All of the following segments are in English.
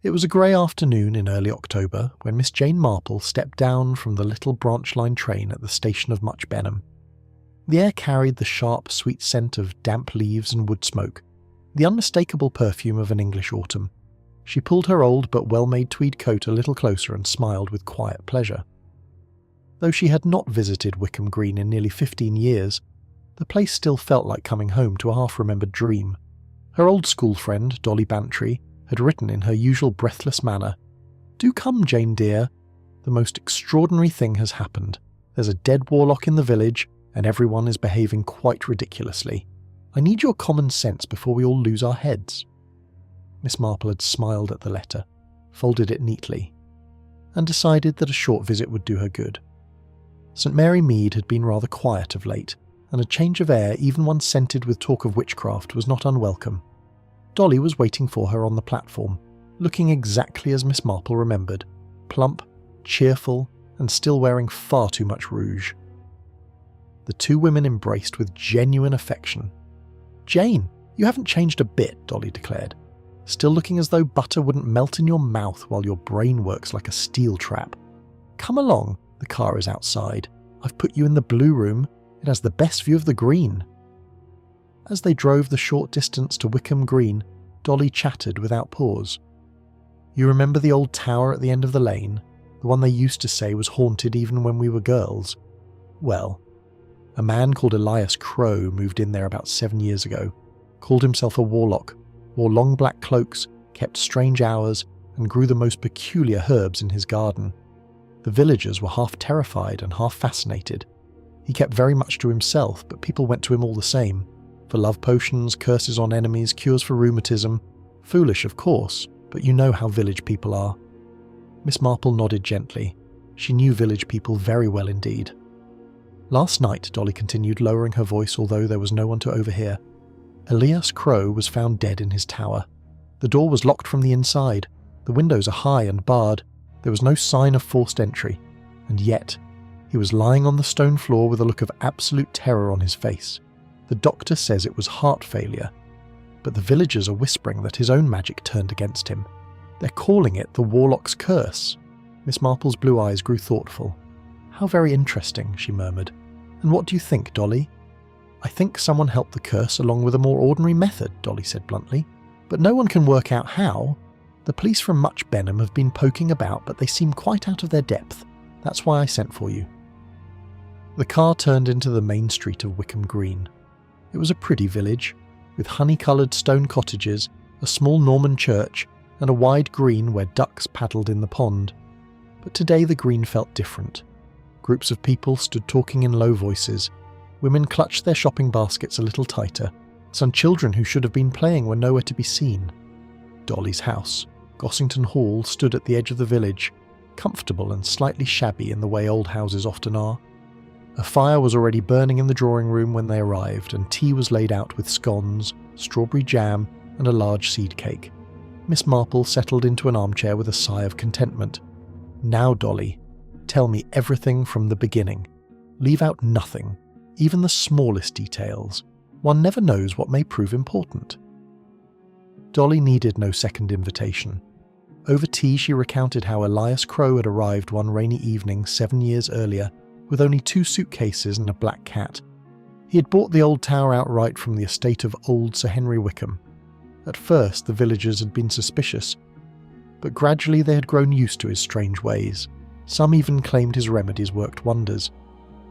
It was a grey afternoon in early October when Miss Jane Marple stepped down from the little branch-line train at the station of Much Benham. The air carried the sharp, sweet scent of damp leaves and wood smoke, the unmistakable perfume of an English autumn. She pulled her old but well-made tweed coat a little closer and smiled with quiet pleasure. Though she had not visited Wickham Green in nearly 15 years, the place still felt like coming home to a half-remembered dream. Her old school friend, Dolly Bantry, had written in her usual breathless manner, "Do come, Jane dear. The most extraordinary thing has happened. There's a dead Warlock in the village, and everyone is behaving quite ridiculously. I need your common sense before we all lose our heads." Miss Marple had smiled at the letter, folded it neatly, and decided that a short visit would do her good. St Mary Mead had been rather quiet of late, and a change of air, even one scented with talk of witchcraft, was not unwelcome. Dolly was waiting for her on the platform, looking exactly as Miss Marple remembered, plump, cheerful, and still wearing far too much rouge. The two women embraced with genuine affection. "Jane, you haven't changed a bit," Dolly declared. "Still looking as though butter wouldn't melt in your mouth while your brain works like a steel trap. Come along, the car is outside. I've put you in the blue room. It has the best view of the green." As they drove the short distance to Wickham Green, Dolly chattered without pause. "You remember the old tower at the end of the lane? The one they used to say was haunted even when we were girls? Well, a man called Elias Crowe moved in there about 7 years ago, called himself a warlock, wore long black cloaks, kept strange hours, and grew the most peculiar herbs in his garden. The villagers were half terrified and half fascinated. He kept very much to himself, but people went to him all the same, for love potions, curses on enemies, cures for rheumatism. Foolish, of course, but you know how village people are." Miss Marple nodded gently. She knew village people very well indeed. "Last night," Dolly continued, lowering her voice although there was no one to overhear, "Elias Crowe was found dead in his tower. The door was locked from the inside. The windows are high and barred. There was no sign of forced entry. And yet, he was lying on the stone floor with a look of absolute terror on his face. The doctor says it was heart failure. But the villagers are whispering that his own magic turned against him. They're calling it the Warlock's curse." Miss Marple's blue eyes grew thoughtful. "How very interesting," she murmured. "And what do you think, Dolly?" "I think someone helped the curse along with a more ordinary method," Dolly said bluntly. "But no one can work out how. The police from Much Benham have been poking about, but they seem quite out of their depth. That's why I sent for you." The car turned into the main street of Wickham Green. It was a pretty village, with honey-coloured stone cottages, a small Norman church, and a wide green where ducks paddled in the pond. But today the green felt different. Groups of people stood talking in low voices. Women clutched their shopping baskets a little tighter. Some children who should have been playing were nowhere to be seen. Dolly's house, Gossington Hall, stood at the edge of the village, comfortable and slightly shabby in the way old houses often are. A fire was already burning in the drawing room when they arrived, and tea was laid out with scones, strawberry jam, and a large seed cake. Miss Marple settled into an armchair with a sigh of contentment. "Now, Dolly, tell me everything from the beginning. Leave out nothing, even the smallest details. One never knows what may prove important." Dolly needed no second invitation. Over tea she recounted how Elias Crowe had arrived one rainy evening 7 years earlier, with only 2 suitcases and a black cat. He had bought the old tower outright from the estate of old Sir Henry Wickham. At first the villagers had been suspicious, but gradually they had grown used to his strange ways. Some even claimed his remedies worked wonders.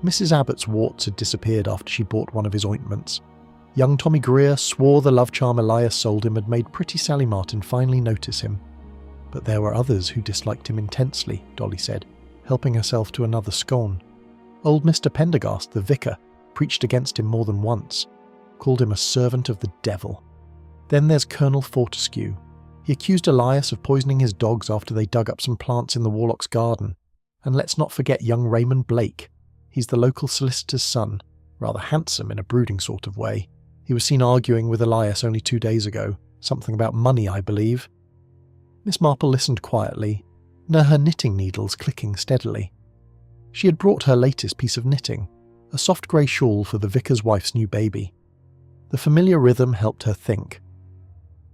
Mrs. Abbott's warts had disappeared after she bought one of his ointments. Young Tommy Greer swore the love charm Elias sold him had made pretty Sally Martin finally notice him. But there were others who disliked him intensely, Dolly said, helping herself to another scone. Old Mr. Pendergast, the vicar, preached against him more than once, called him a servant of the devil. Then there's Colonel Fortescue. He accused Elias of poisoning his dogs after they dug up some plants in the Warlock's garden. And let's not forget young Raymond Blake. He's the local solicitor's son, rather handsome in a brooding sort of way. He was seen arguing with Elias only 2 days ago, something about money, I believe. Miss Marple listened quietly, her knitting needles clicking steadily. She had brought her latest piece of knitting, a soft grey shawl for the vicar's wife's new baby. The familiar rhythm helped her think.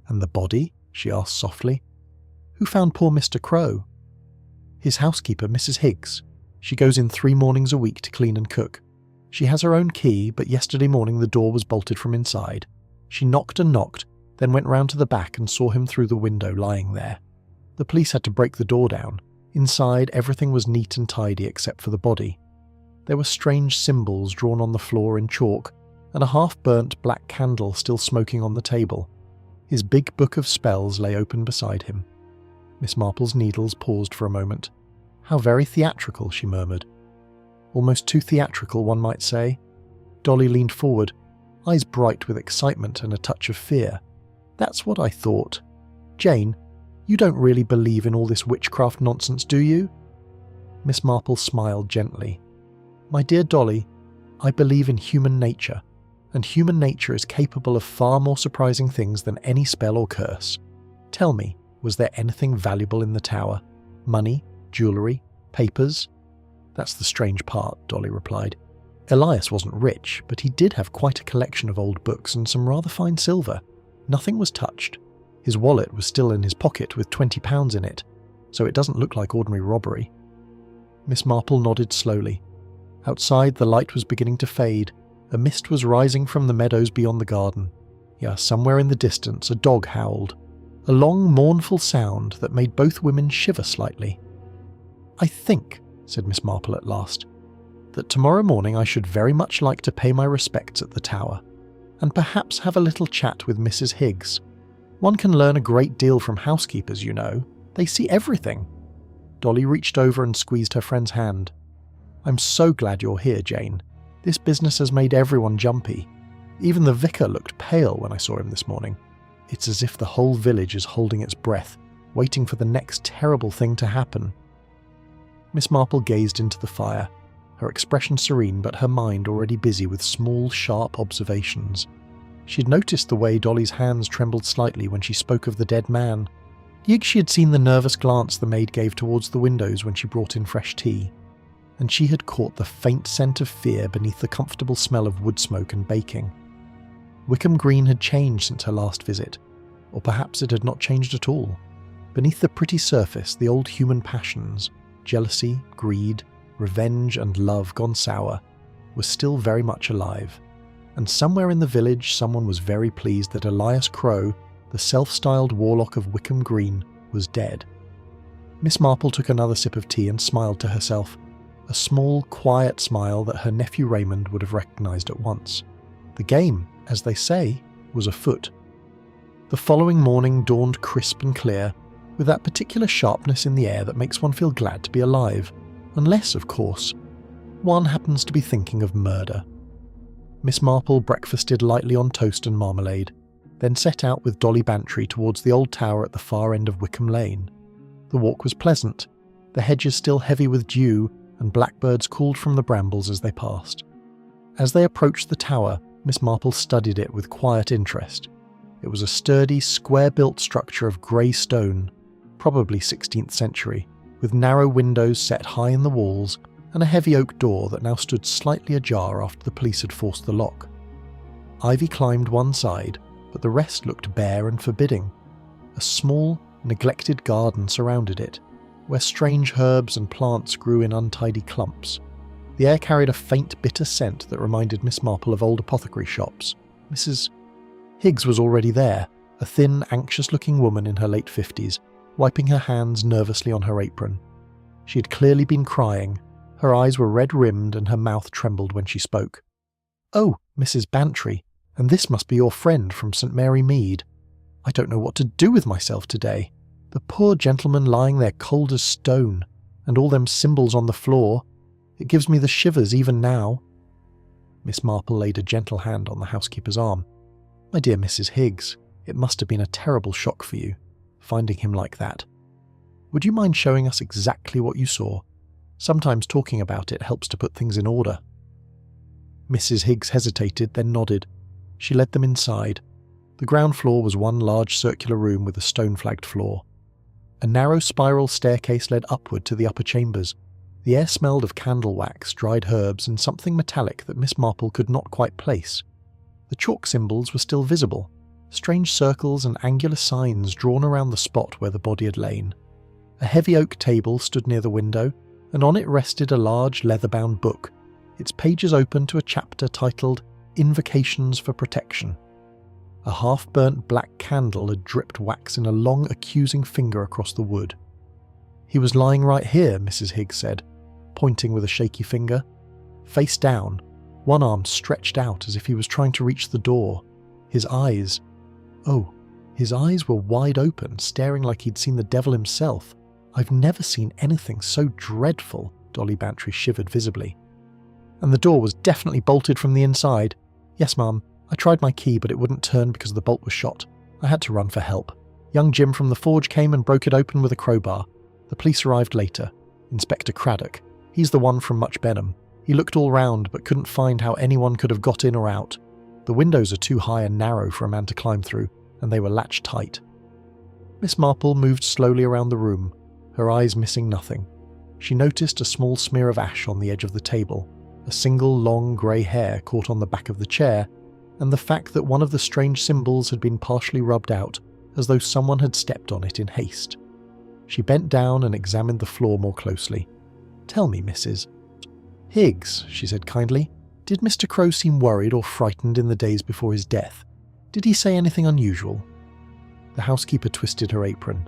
"And the body?" she asked softly. Who found poor Mr. Crowe?" "His housekeeper, Mrs. Higgs. She goes in 3 mornings a week to clean and cook. She has her own key, but yesterday morning the door was bolted from inside. She knocked and knocked, then went round to the back and saw him through the window lying there. The police had to break the door down. Inside, everything was neat and tidy except for the body. There were strange symbols drawn on the floor in chalk, and a half-burnt black candle still smoking on the table. His big book of spells lay open beside him." Miss Marple's needles paused for a moment. "How very theatrical," she murmured. "Almost too theatrical, one might say." Dolly leaned forward, eyes bright with excitement and a touch of fear. "That's what I thought. Jane, you don't really believe in all this witchcraft nonsense, do you?" Miss Marple smiled gently. "My dear Dolly, I believe in human nature, and human nature is capable of far more surprising things than any spell or curse. Tell me, was there anything valuable in the tower? Money, jewellery, papers?" "That's the strange part," Dolly replied. "Elias wasn't rich, but he did have quite a collection of old books and some rather fine silver. Nothing was touched. His wallet was still in his pocket with £20 in it, so it doesn't look like ordinary robbery." Miss Marple nodded slowly. Outside, the light was beginning to fade. A mist was rising from the meadows beyond the garden. Yeah, somewhere in the distance, a dog howled. A long, mournful sound that made both women shiver slightly. "I think," said Miss Marple at last, "that tomorrow morning I should very much like to pay my respects at the tower, and perhaps have a little chat with Mrs. Higgs. One can learn a great deal from housekeepers, you know. They see everything." Dolly reached over and squeezed her friend's hand. "I'm so glad you're here, Jane. This business has made everyone jumpy. Even the vicar looked pale when I saw him this morning. It's as if the whole village is holding its breath, waiting for the next terrible thing to happen." Miss Marple gazed into the fire, her expression serene but her mind already busy with small, sharp observations. She'd noticed the way Dolly's hands trembled slightly when she spoke of the dead man. She had seen the nervous glance the maid gave towards the windows when she brought in fresh tea, and she had caught the faint scent of fear beneath the comfortable smell of wood smoke and baking. Wickham Green had changed since her last visit, or perhaps it had not changed at all. Beneath the pretty surface, the old human passions, jealousy, greed, revenge and love gone sour, were still very much alive. And somewhere in the village someone was very pleased that Elias Crowe, the self-styled Warlock of Wickham Green, was dead. Miss Marple took another sip of tea and smiled to herself, a small, quiet smile that her nephew Raymond would have recognised at once. The game, as they say, was afoot. The following morning dawned crisp and clear, with that particular sharpness in the air that makes one feel glad to be alive, unless, of course, one happens to be thinking of murder. Miss Marple breakfasted lightly on toast and marmalade, then set out with Dolly Bantry towards the old tower at the far end of Wickham Lane. The walk was pleasant, the hedges still heavy with dew, and blackbirds called from the brambles as they passed. As they approached the tower, Miss Marple studied it with quiet interest. It was a sturdy, square-built structure of grey stone, probably 16th century, with narrow windows set high in the walls and a heavy oak door that now stood slightly ajar after the police had forced the lock. Ivy climbed one side, but the rest looked bare and forbidding. A small, neglected garden surrounded it, where strange herbs and plants grew in untidy clumps. The air carried a faint, bitter scent that reminded Miss Marple of old apothecary shops. Mrs. Higgs was already there, a thin, anxious-looking woman in her late 50s, wiping her hands nervously on her apron. She had clearly been crying. Her eyes were red-rimmed and her mouth trembled when she spoke. "Oh, Mrs. Bantry, and this must be your friend from St. Mary Mead. I don't know what to do with myself today. The poor gentleman lying there cold as stone, and all them symbols on the floor. It gives me the shivers even now." Miss Marple laid a gentle hand on the housekeeper's arm. "My dear Mrs. Higgs, it must have been a terrible shock for you, finding him like that. Would you mind showing us exactly what you saw? Sometimes talking about it helps to put things in order." Mrs. Higgs hesitated, then nodded. She led them inside. The ground floor was one large circular room with a stone-flagged floor. A narrow spiral staircase led upward to the upper chambers. The air smelled of candle wax, dried herbs, and something metallic that Miss Marple could not quite place. The chalk symbols were still visible, strange circles and angular signs drawn around the spot where the body had lain. A heavy oak table stood near the window, and on it rested a large leather-bound book, its pages open to a chapter titled Invocations for Protection. A half-burnt black candle had dripped wax in a long, accusing finger across the wood. "He was lying right here," Mrs. Higgs said, pointing with a shaky finger. Face down, one arm stretched out as if he was trying to reach the door. His eyes were wide open, staring like he'd seen the devil himself. "I've never seen anything so dreadful," Dolly Bantry shivered visibly. "And the door was definitely bolted from the inside." "Yes, Mum. I tried my key, but it wouldn't turn because the bolt was shot. I had to run for help. Young Jim from the forge came and broke it open with a crowbar. The police arrived later. Inspector Craddock. He's the one from Much Benham. He looked all round, but couldn't find how anyone could have got in or out. The windows are too high and narrow for a man to climb through, and they were latched tight." Miss Marple moved slowly around the room, her eyes missing nothing. She noticed a small smear of ash on the edge of the table, a single long grey hair caught on the back of the chair, and the fact that one of the strange symbols had been partially rubbed out, as though someone had stepped on it in haste. She bent down and examined the floor more closely. "Tell me, Mrs. Higgs," she said kindly, "did Mr. Crowe seem worried or frightened in the days before his death? Did he say anything unusual?" The housekeeper twisted her apron.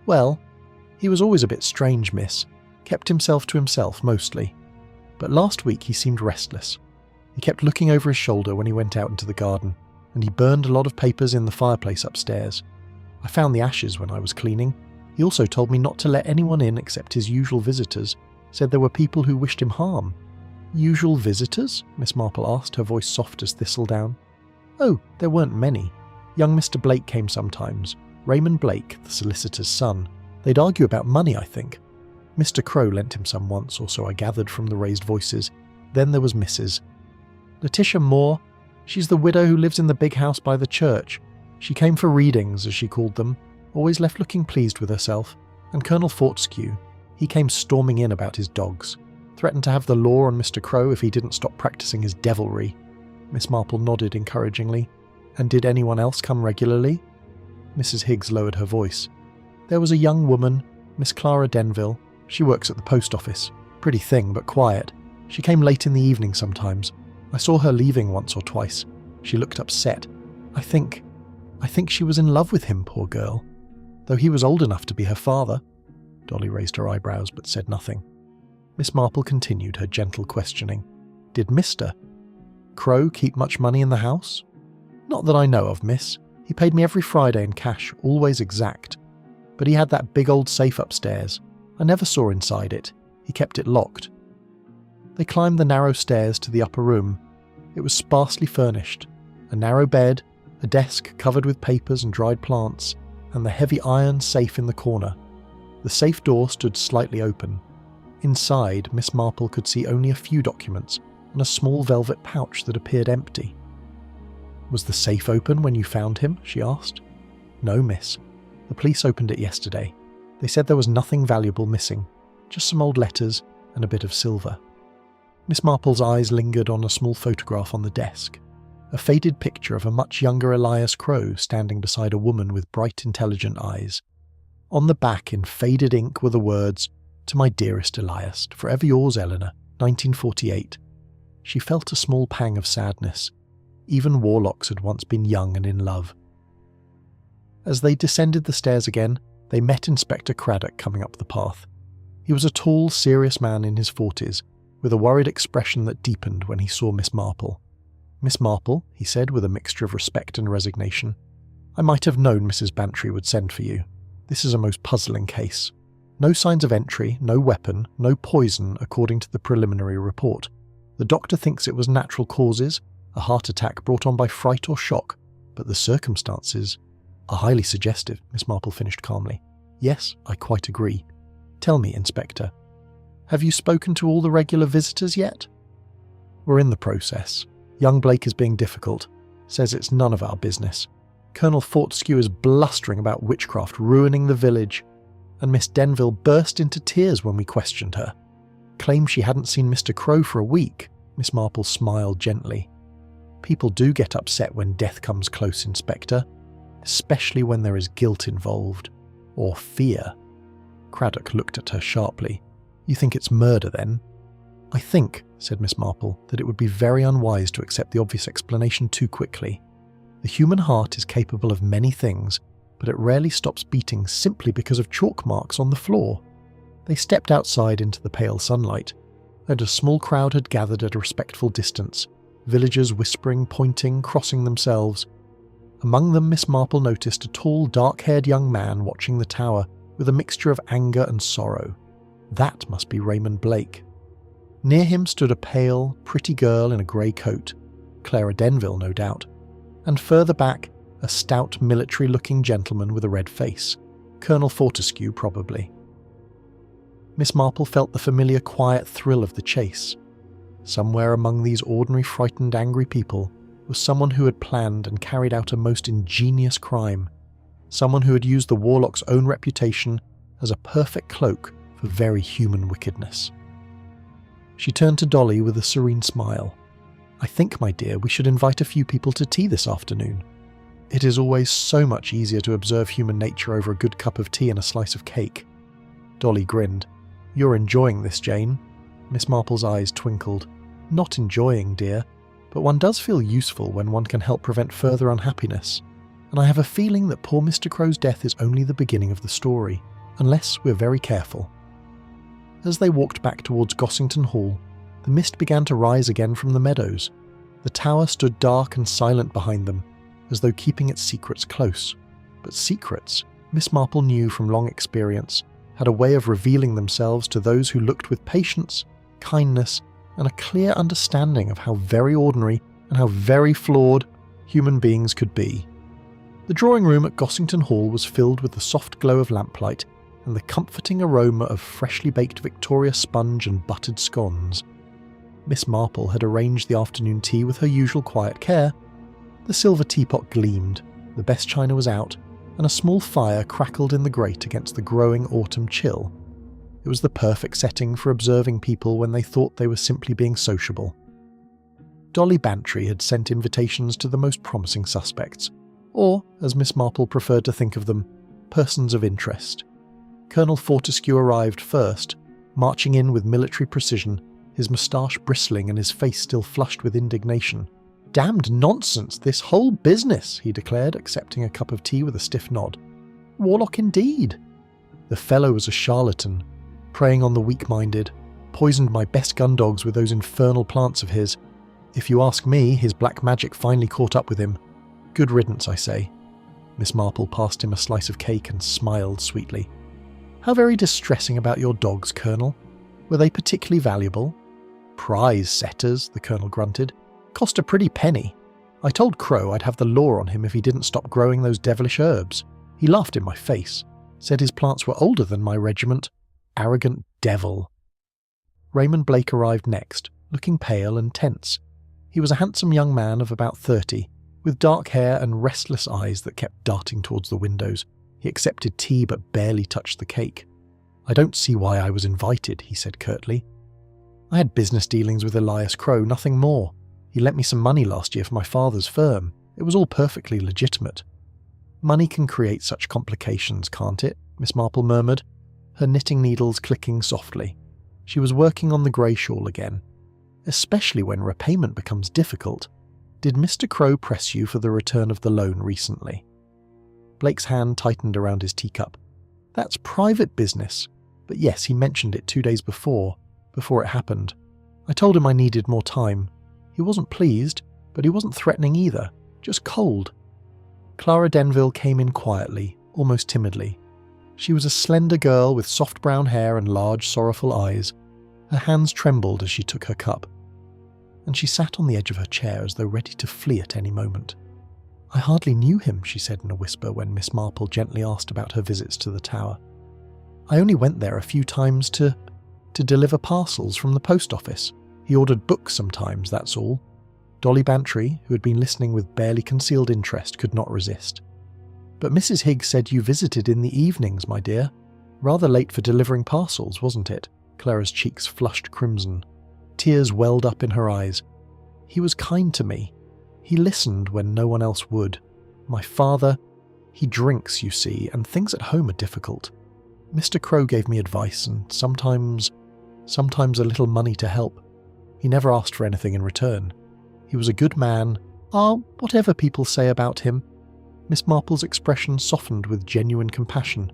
"Well, he was always a bit strange, miss. Kept himself to himself, mostly. But last week he seemed restless. He kept looking over his shoulder when he went out into the garden, and he burned a lot of papers in the fireplace upstairs. I found the ashes when I was cleaning. He also told me not to let anyone in except his usual visitors, said there were people who wished him harm." "Usual visitors?" Miss Marple asked, her voice soft as thistledown. "Oh, there weren't many. Young Mr. Blake came sometimes. Raymond Blake, the solicitor's son. They'd argue about money, I think. Mr. Crowe lent him some once, or so I gathered from the raised voices. Then there was Mrs. Letitia Moore. She's the widow who lives in the big house by the church. She came for readings, as she called them, always left looking pleased with herself. And Colonel Fortescue. He came storming in about his dogs. Threatened to have the law on Mr. Crowe if he didn't stop practicing his devilry." Miss Marple nodded encouragingly. "And did anyone else come regularly?" Mrs. Higgs lowered her voice. "There was a young woman, Miss Clara Denville. She works at the post office. Pretty thing, but quiet. She came late in the evening sometimes. I saw her leaving once or twice. She looked upset. I think she was in love with him, poor girl. Though he was old enough to be her father." Dolly raised her eyebrows but said nothing. Miss Marple continued her gentle questioning. "Did Mr. Crowe keep much money in the house?" "Not that I know of, miss. He paid me every Friday in cash, always exact. But he had that big old safe upstairs. I never saw inside it. He kept it locked." They climbed the narrow stairs to the upper room. It was sparsely furnished. A narrow bed, a desk covered with papers and dried plants, and the heavy iron safe in the corner. The safe door stood slightly open. Inside, Miss Marple could see only a few documents and a small velvet pouch that appeared empty. "Was the safe open when you found him?" she asked. "No, miss. The police opened it yesterday. They said there was nothing valuable missing, just some old letters and a bit of silver." Miss Marple's eyes lingered on a small photograph on the desk. A faded picture of a much younger Elias Crowe standing beside a woman with bright, intelligent eyes. On the back, in faded ink, were the words, "To my dearest Elias, forever yours, Eleanor, 1948. She felt a small pang of sadness. Even Warlocks had once been young and in love. As they descended the stairs again, they met Inspector Craddock coming up the path. He was a tall, serious man in his 40s, with a worried expression that deepened when he saw Miss Marple. "Miss Marple," he said with a mixture of respect and resignation, "I might have known Mrs. Bantry would send for you. This is a most puzzling case. No signs of entry, no weapon, no poison, according to the preliminary report. The doctor thinks it was natural causes, a heart attack brought on by fright or shock, but the circumstances are highly suggestive," Miss Marple finished calmly. "Yes, I quite agree. Tell me, Inspector, have you spoken to all the regular visitors yet?" "We're in the process. Young Blake is being difficult. Says it's none of our business. Colonel Fortescue is blustering about witchcraft ruining the village, and Miss Denville burst into tears when we questioned her. Claimed she hadn't seen Mr. Crowe for a week." Miss Marple smiled gently. "People do get upset when death comes close, Inspector. especially when there is guilt involved, or fear. Craddock looked at her sharply. You think it's murder, then? I think, said Miss Marple, that it would be very unwise to accept the obvious explanation too quickly. The human heart is capable of many things, but it rarely stops beating simply because of chalk marks on the floor. They stepped outside into the pale sunlight, and a small crowd had gathered at a respectful distance, villagers whispering, pointing, crossing themselves. Among them Miss Marple noticed a tall, dark-haired young man watching the tower with a mixture of anger and sorrow. That must be Raymond Blake. Near him stood a pale, pretty girl in a grey coat, Clara Denville no doubt, and further back a stout military-looking gentleman with a red face, Colonel Fortescue probably. Miss Marple felt the familiar quiet thrill of the chase. Somewhere among these ordinary frightened angry people was someone who had planned and carried out a most ingenious crime, someone who had used the Warlock's own reputation as a perfect cloak for very human wickedness. She turned to Dolly with a serene smile. I think, my dear, we should invite a few people to tea this afternoon. It is always so much easier to observe human nature over a good cup of tea and a slice of cake. Dolly grinned. You're enjoying this, Jane? Miss Marple's eyes twinkled. Not enjoying, dear, but one does feel useful when one can help prevent further unhappiness, and I have a feeling that poor Mr. Crowe's death is only the beginning of the story, unless we're very careful. As they walked back towards Gossington Hall, the mist began to rise again from the meadows. The tower stood dark and silent behind them, as though keeping its secrets close. But secrets, Miss Marple knew from long experience, had a way of revealing themselves to those who looked with patience, kindness, and a clear understanding of how very ordinary and how very flawed human beings could be. The drawing room at Gossington Hall was filled with the soft glow of lamplight and the comforting aroma of freshly baked Victoria sponge and buttered scones. Miss Marple had arranged the afternoon tea with her usual quiet care. The silver teapot gleamed, the best china was out, and a small fire crackled in the grate against the growing autumn chill. It was the perfect setting for observing people when they thought they were simply being sociable. Dolly Bantry had sent invitations to the most promising suspects, or, as Miss Marple preferred to think of them, persons of interest. Colonel Fortescue arrived first, marching in with military precision, his moustache bristling and his face still flushed with indignation. Damned nonsense, this whole business, he declared, accepting a cup of tea with a stiff nod. Warlock indeed. The fellow was a charlatan, preying on the weak-minded, poisoned my best gun dogs with those infernal plants of his. If you ask me, his black magic finally caught up with him. Good riddance, I say. Miss Marple passed him a slice of cake and smiled sweetly. How very distressing about your dogs, Colonel. Were they particularly valuable? Prize setters, the Colonel grunted. Cost a pretty penny. I told Crowe I'd have the law on him if he didn't stop growing those devilish herbs. He laughed in my face, said his plants were older than my regiment. Arrogant devil. Raymond Blake arrived next, looking pale and tense. He was a handsome young man of about 30, with dark hair and restless eyes that kept darting towards the windows. He accepted tea but barely touched the cake. I don't see why I was invited, he said curtly. I had business dealings with Elias Crowe, nothing more. He lent me some money last year for my father's firm. It was all perfectly legitimate. Money can create such complications, can't it? Miss Marple murmured, her knitting needles clicking softly. She was working on the grey shawl again. Especially when repayment becomes difficult. Did Mr. Crowe press you for the return of the loan recently? Blake's hand tightened around his teacup. That's private business. But yes, he mentioned it 2 days before it happened. I told him I needed more time. He wasn't pleased, but he wasn't threatening either, just cold. Clara Denville came in quietly, almost timidly. She was a slender girl with soft brown hair and large, sorrowful eyes. Her hands trembled as she took her cup, and she sat on the edge of her chair as though ready to flee at any moment. I hardly knew him, she said in a whisper when Miss Marple gently asked about her visits to the tower. I only went there a few times to deliver parcels from the post office. He ordered books sometimes, that's all. Dolly Bantry, who had been listening with barely concealed interest, could not resist. But Mrs. Higgs said you visited in the evenings, my dear. Rather late for delivering parcels, wasn't it? Clara's cheeks flushed crimson. Tears welled up in her eyes. He was kind to me. He listened when no one else would. My father, He drinks, you see, and things at home are difficult. Mr. Crowe gave me advice and sometimes a little money to help. He never asked for anything in return. He was a good man, whatever people say about him." Miss Marple's expression softened with genuine compassion.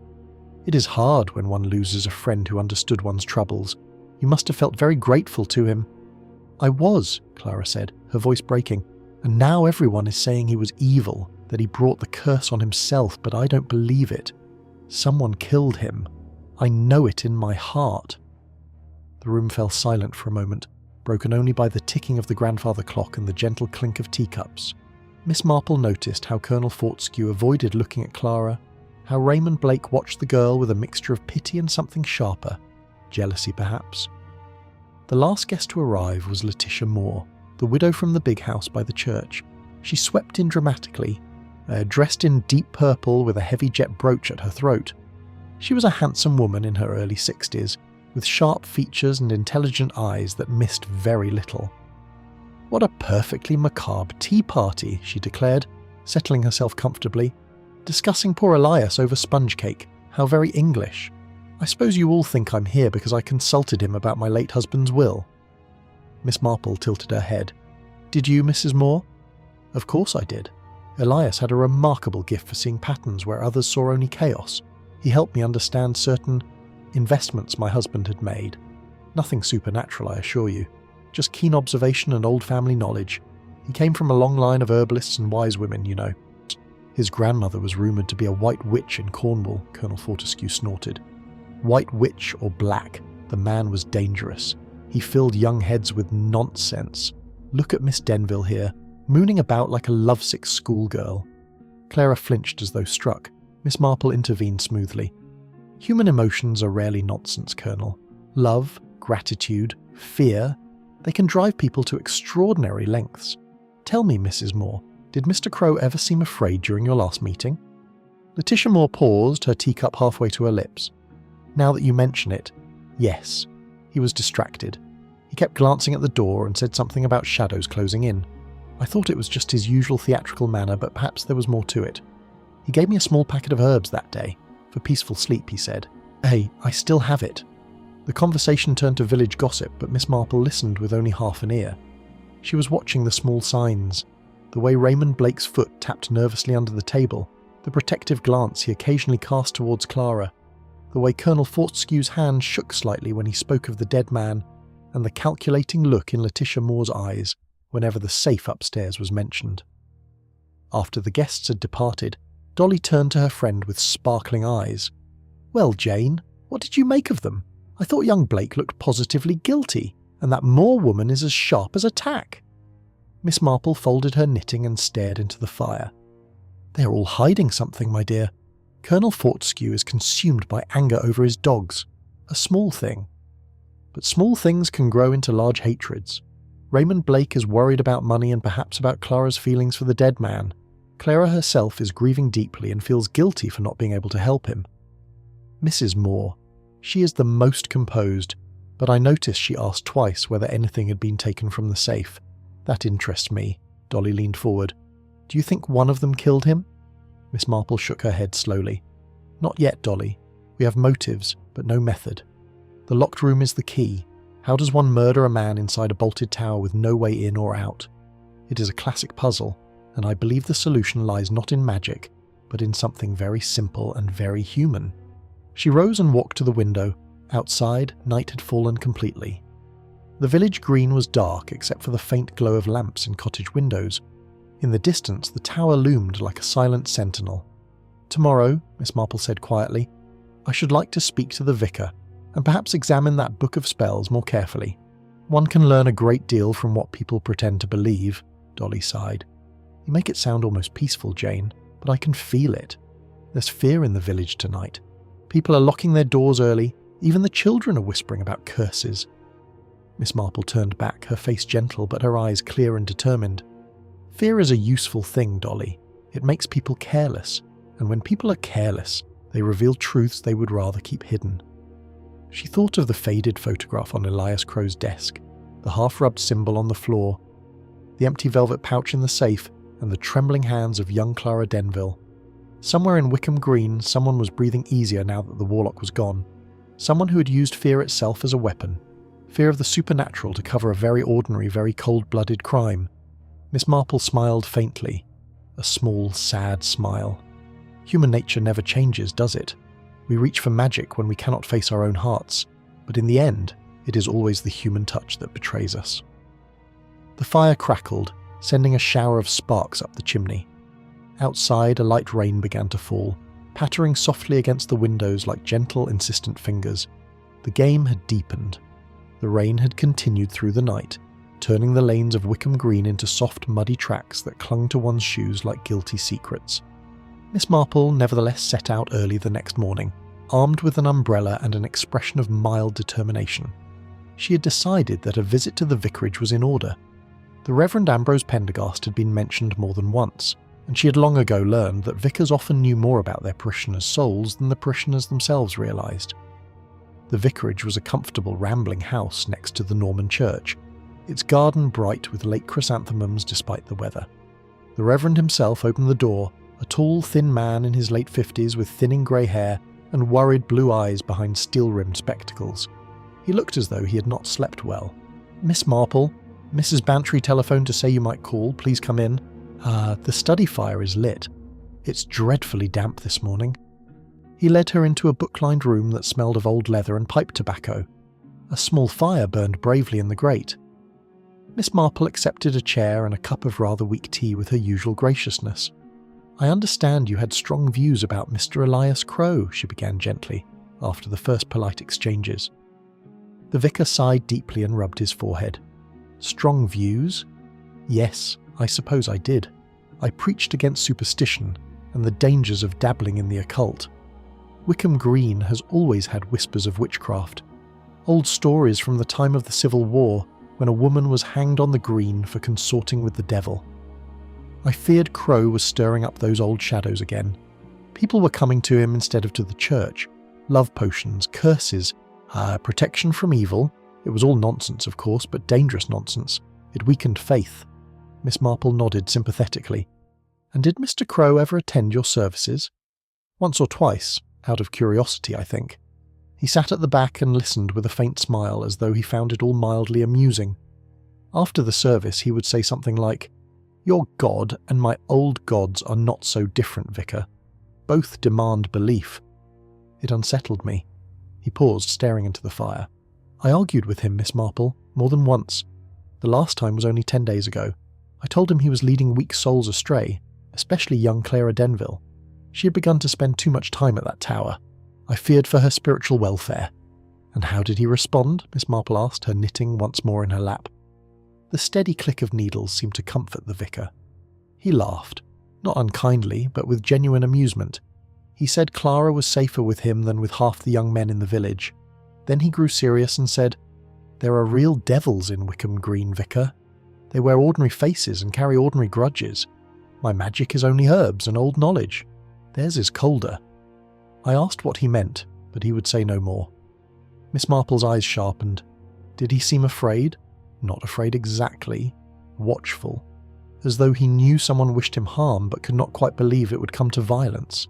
"It is hard when one loses a friend who understood one's troubles. You must have felt very grateful to him." "I was," Clara said, her voice breaking, "and now everyone is saying he was evil, that he brought the curse on himself, but I don't believe it. Someone killed him. I know it in my heart." The room fell silent for a moment, broken only by the ticking of the grandfather clock and the gentle clink of teacups. Miss Marple noticed how Colonel Fortescue avoided looking at Clara, how Raymond Blake watched the girl with a mixture of pity and something sharper, jealousy perhaps. The last guest to arrive was Letitia Moore, the widow from the big house by the church. She swept in dramatically, dressed in deep purple with a heavy jet brooch at her throat. She was a handsome woman in her early 60s, with sharp features and intelligent eyes that missed very little. "What a perfectly macabre tea party," she declared, settling herself comfortably. "Discussing poor Elias over sponge cake. How very English. I suppose you all think I'm here because I consulted him about my late husband's will." Miss Marple tilted her head. "Did you, Mrs. Moore?" "Of course I did. Elias had a remarkable gift for seeing patterns where others saw only chaos. He helped me understand certain investments my husband had made. Nothing supernatural, I assure you. Just keen observation and old family knowledge. He came from a long line of herbalists and wise women, you know." "His grandmother was rumoured to be a white witch in Cornwall," Colonel Fortescue snorted. "White witch or black, the man was dangerous. He filled young heads with nonsense. Look at Miss Denville here, mooning about like a lovesick schoolgirl." Clara flinched as though struck. Miss Marple intervened smoothly. "Human emotions are rarely nonsense, Colonel. Love, gratitude, fear, they can drive people to extraordinary lengths. Tell me, Mrs. Moore, did Mr. Crowe ever seem afraid during your last meeting?" Letitia Moore paused, her teacup halfway to her lips. "Now that you mention it, yes. He was distracted. He kept glancing at the door and said something about shadows closing in. I thought it was just his usual theatrical manner, but perhaps there was more to it. He gave me a small packet of herbs that day. For peaceful sleep, he said. Hey, I still have it." The conversation turned to village gossip, but Miss Marple listened with only half an ear. She was watching the small signs, the way Raymond Blake's foot tapped nervously under the table, the protective glance he occasionally cast towards Clara, the way Colonel Fortescue's hand shook slightly when he spoke of the dead man, and the calculating look in Letitia Moore's eyes whenever the safe upstairs was mentioned. After the guests had departed, Dolly turned to her friend with sparkling eyes. "Well, Jane, what did you make of them? I thought young Blake looked positively guilty, and that Moore woman is as sharp as a tack." Miss Marple folded her knitting and stared into the fire. "They are all hiding something, my dear. Colonel Fortescue is consumed by anger over his dogs. A small thing. But small things can grow into large hatreds. Raymond Blake is worried about money and perhaps about Clara's feelings for the dead man. Clara herself is grieving deeply and feels guilty for not being able to help him. Mrs. Moore, she is the most composed, but I noticed she asked twice whether anything had been taken from the safe. That interests me." Dolly leaned forward. "Do you think one of them killed him?" Miss Marple shook her head slowly. "Not yet, Dolly. We have motives, but no method. The locked room is the key. How does one murder a man inside a bolted tower with no way in or out? It is a classic puzzle, and I believe the solution lies not in magic, but in something very simple and very human." She rose and walked to the window. Outside, night had fallen completely. The village green was dark except for the faint glow of lamps in cottage windows. In the distance, the tower loomed like a silent sentinel. "Tomorrow," Miss Marple said quietly, "I should like to speak to the vicar, and perhaps examine that book of spells more carefully. One can learn a great deal from what people pretend to believe." Dolly sighed. "You make it sound almost peaceful, Jane, but I can feel it. There's fear in the village tonight. People are locking their doors early. Even the children are whispering about curses." Miss Marple turned back, her face gentle but her eyes clear and determined. "Fear is a useful thing, Dolly. It makes people careless, and when people are careless, they reveal truths they would rather keep hidden." She thought of the faded photograph on Elias Crowe's desk, the half-rubbed symbol on the floor, the empty velvet pouch in the safe, and the trembling hands of young Clara Denville. Somewhere in Wickham Green, someone was breathing easier now that the Warlock was gone. Someone who had used fear itself as a weapon. Fear of the supernatural to cover a very ordinary, very cold-blooded crime. Miss Marple smiled faintly. A small, sad smile. Human nature never changes, does it? We reach for magic when we cannot face our own hearts, but in the end, it is always the human touch that betrays us. The fire crackled, sending a shower of sparks up the chimney. Outside, a light rain began to fall, pattering softly against the windows like gentle, insistent fingers. The game had deepened. The rain had continued through the night, turning the lanes of Wickham Green into soft, muddy tracks that clung to one's shoes like guilty secrets. Miss Marple nevertheless set out early the next morning, armed with an umbrella and an expression of mild determination. She had decided that a visit to the vicarage was in order. The Reverend Ambrose Pendergast had been mentioned more than once, and she had long ago learned that vicars often knew more about their parishioners' souls than the parishioners themselves realised. The vicarage was a comfortable, rambling house next to the Norman church, its garden bright with late chrysanthemums despite the weather. The Reverend himself opened the door, a tall, thin man in his late 50s with thinning grey hair and worried blue eyes behind steel-rimmed spectacles. He looked as though he had not slept well. "Miss Marple, Mrs. Bantry telephoned to say you might call. Please come in. The study fire is lit. It's dreadfully damp this morning." He led her into a book-lined room that smelled of old leather and pipe tobacco. A small fire burned bravely in the grate. Miss Marple accepted a chair and a cup of rather weak tea with her usual graciousness. "I understand you had strong views about Mr. Elias Crowe," she began gently, after the first polite exchanges. The vicar sighed deeply and rubbed his forehead. "Strong views? Yes, I suppose I did. I preached against superstition and the dangers of dabbling in the occult. Wickham Green has always had whispers of witchcraft. Old stories from the time of the Civil War, when a woman was hanged on the green for consorting with the devil. I feared Crowe was stirring up those old shadows again. People were coming to him instead of to the church. Love potions, curses, protection from evil. It was all nonsense, of course, but dangerous nonsense. It weakened faith." Miss Marple nodded sympathetically. "And did Mr. Crowe ever attend your services?" "Once or twice, out of curiosity, I think. He sat at the back and listened with a faint smile, as though he found it all mildly amusing. After the service he would say something like, 'Your God and my old gods are not so different, Vicar. Both demand belief.' It unsettled me." He paused, staring into the fire. "I argued with him, Miss Marple, more than once. The last time was only 10 days ago. I told him he was leading weak souls astray, especially young Clara Denville. She had begun to spend too much time at that tower. I feared for her spiritual welfare." "And how did he respond?" Miss Marple asked, her knitting once more in her lap. The steady click of needles seemed to comfort the vicar. He laughed, not unkindly, but with genuine amusement. He said Clara was safer with him than with half the young men in the village. Then he grew serious and said, "There are real devils in Wickham Green, Vicar. They wear ordinary faces and carry ordinary grudges. My magic is only herbs and old knowledge. Theirs is colder." I asked what he meant, but he would say no more. Miss Marple's eyes sharpened. Did he seem afraid? Not afraid exactly. Watchful. As though he knew someone wished him harm but could not quite believe it would come to violence.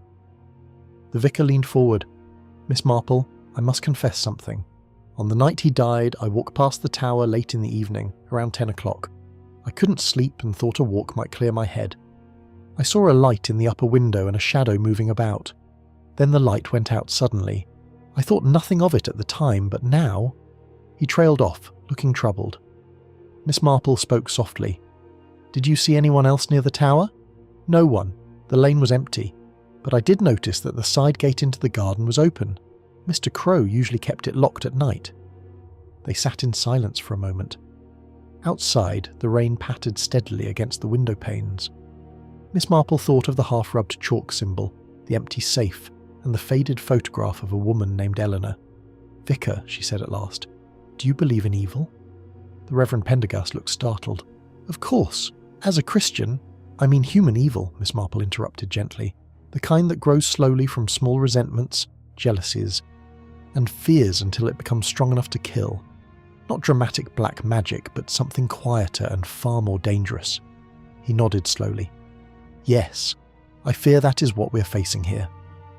The vicar leaned forward. "Miss Marple, I must confess something. On the night he died, I walked past the tower late in the evening, around 10 o'clock. I couldn't sleep and thought a walk might clear my head. I saw a light in the upper window and a shadow moving about. Then the light went out suddenly. I thought nothing of it at the time, but now—" He trailed off, looking troubled. Miss Marple spoke softly. "Did you see anyone else near the tower?" "No one. The lane was empty. But I did notice that the side gate into the garden was open. Mr. Crowe usually kept it locked at night." They sat in silence for a moment. Outside, the rain pattered steadily against the window panes. Miss Marple thought of the half-rubbed chalk symbol, the empty safe, and the faded photograph of a woman named Eleanor. "Vicar," she said at last, "do you believe in evil?" The Reverend Pendergast looked startled. "Of course. As a Christian—" "I mean human evil," Miss Marple interrupted gently. "The kind that grows slowly from small resentments, jealousies, and fears until it becomes strong enough to kill. Not dramatic black magic, but something quieter and far more dangerous." He nodded slowly. "Yes, I fear that is what we're facing here.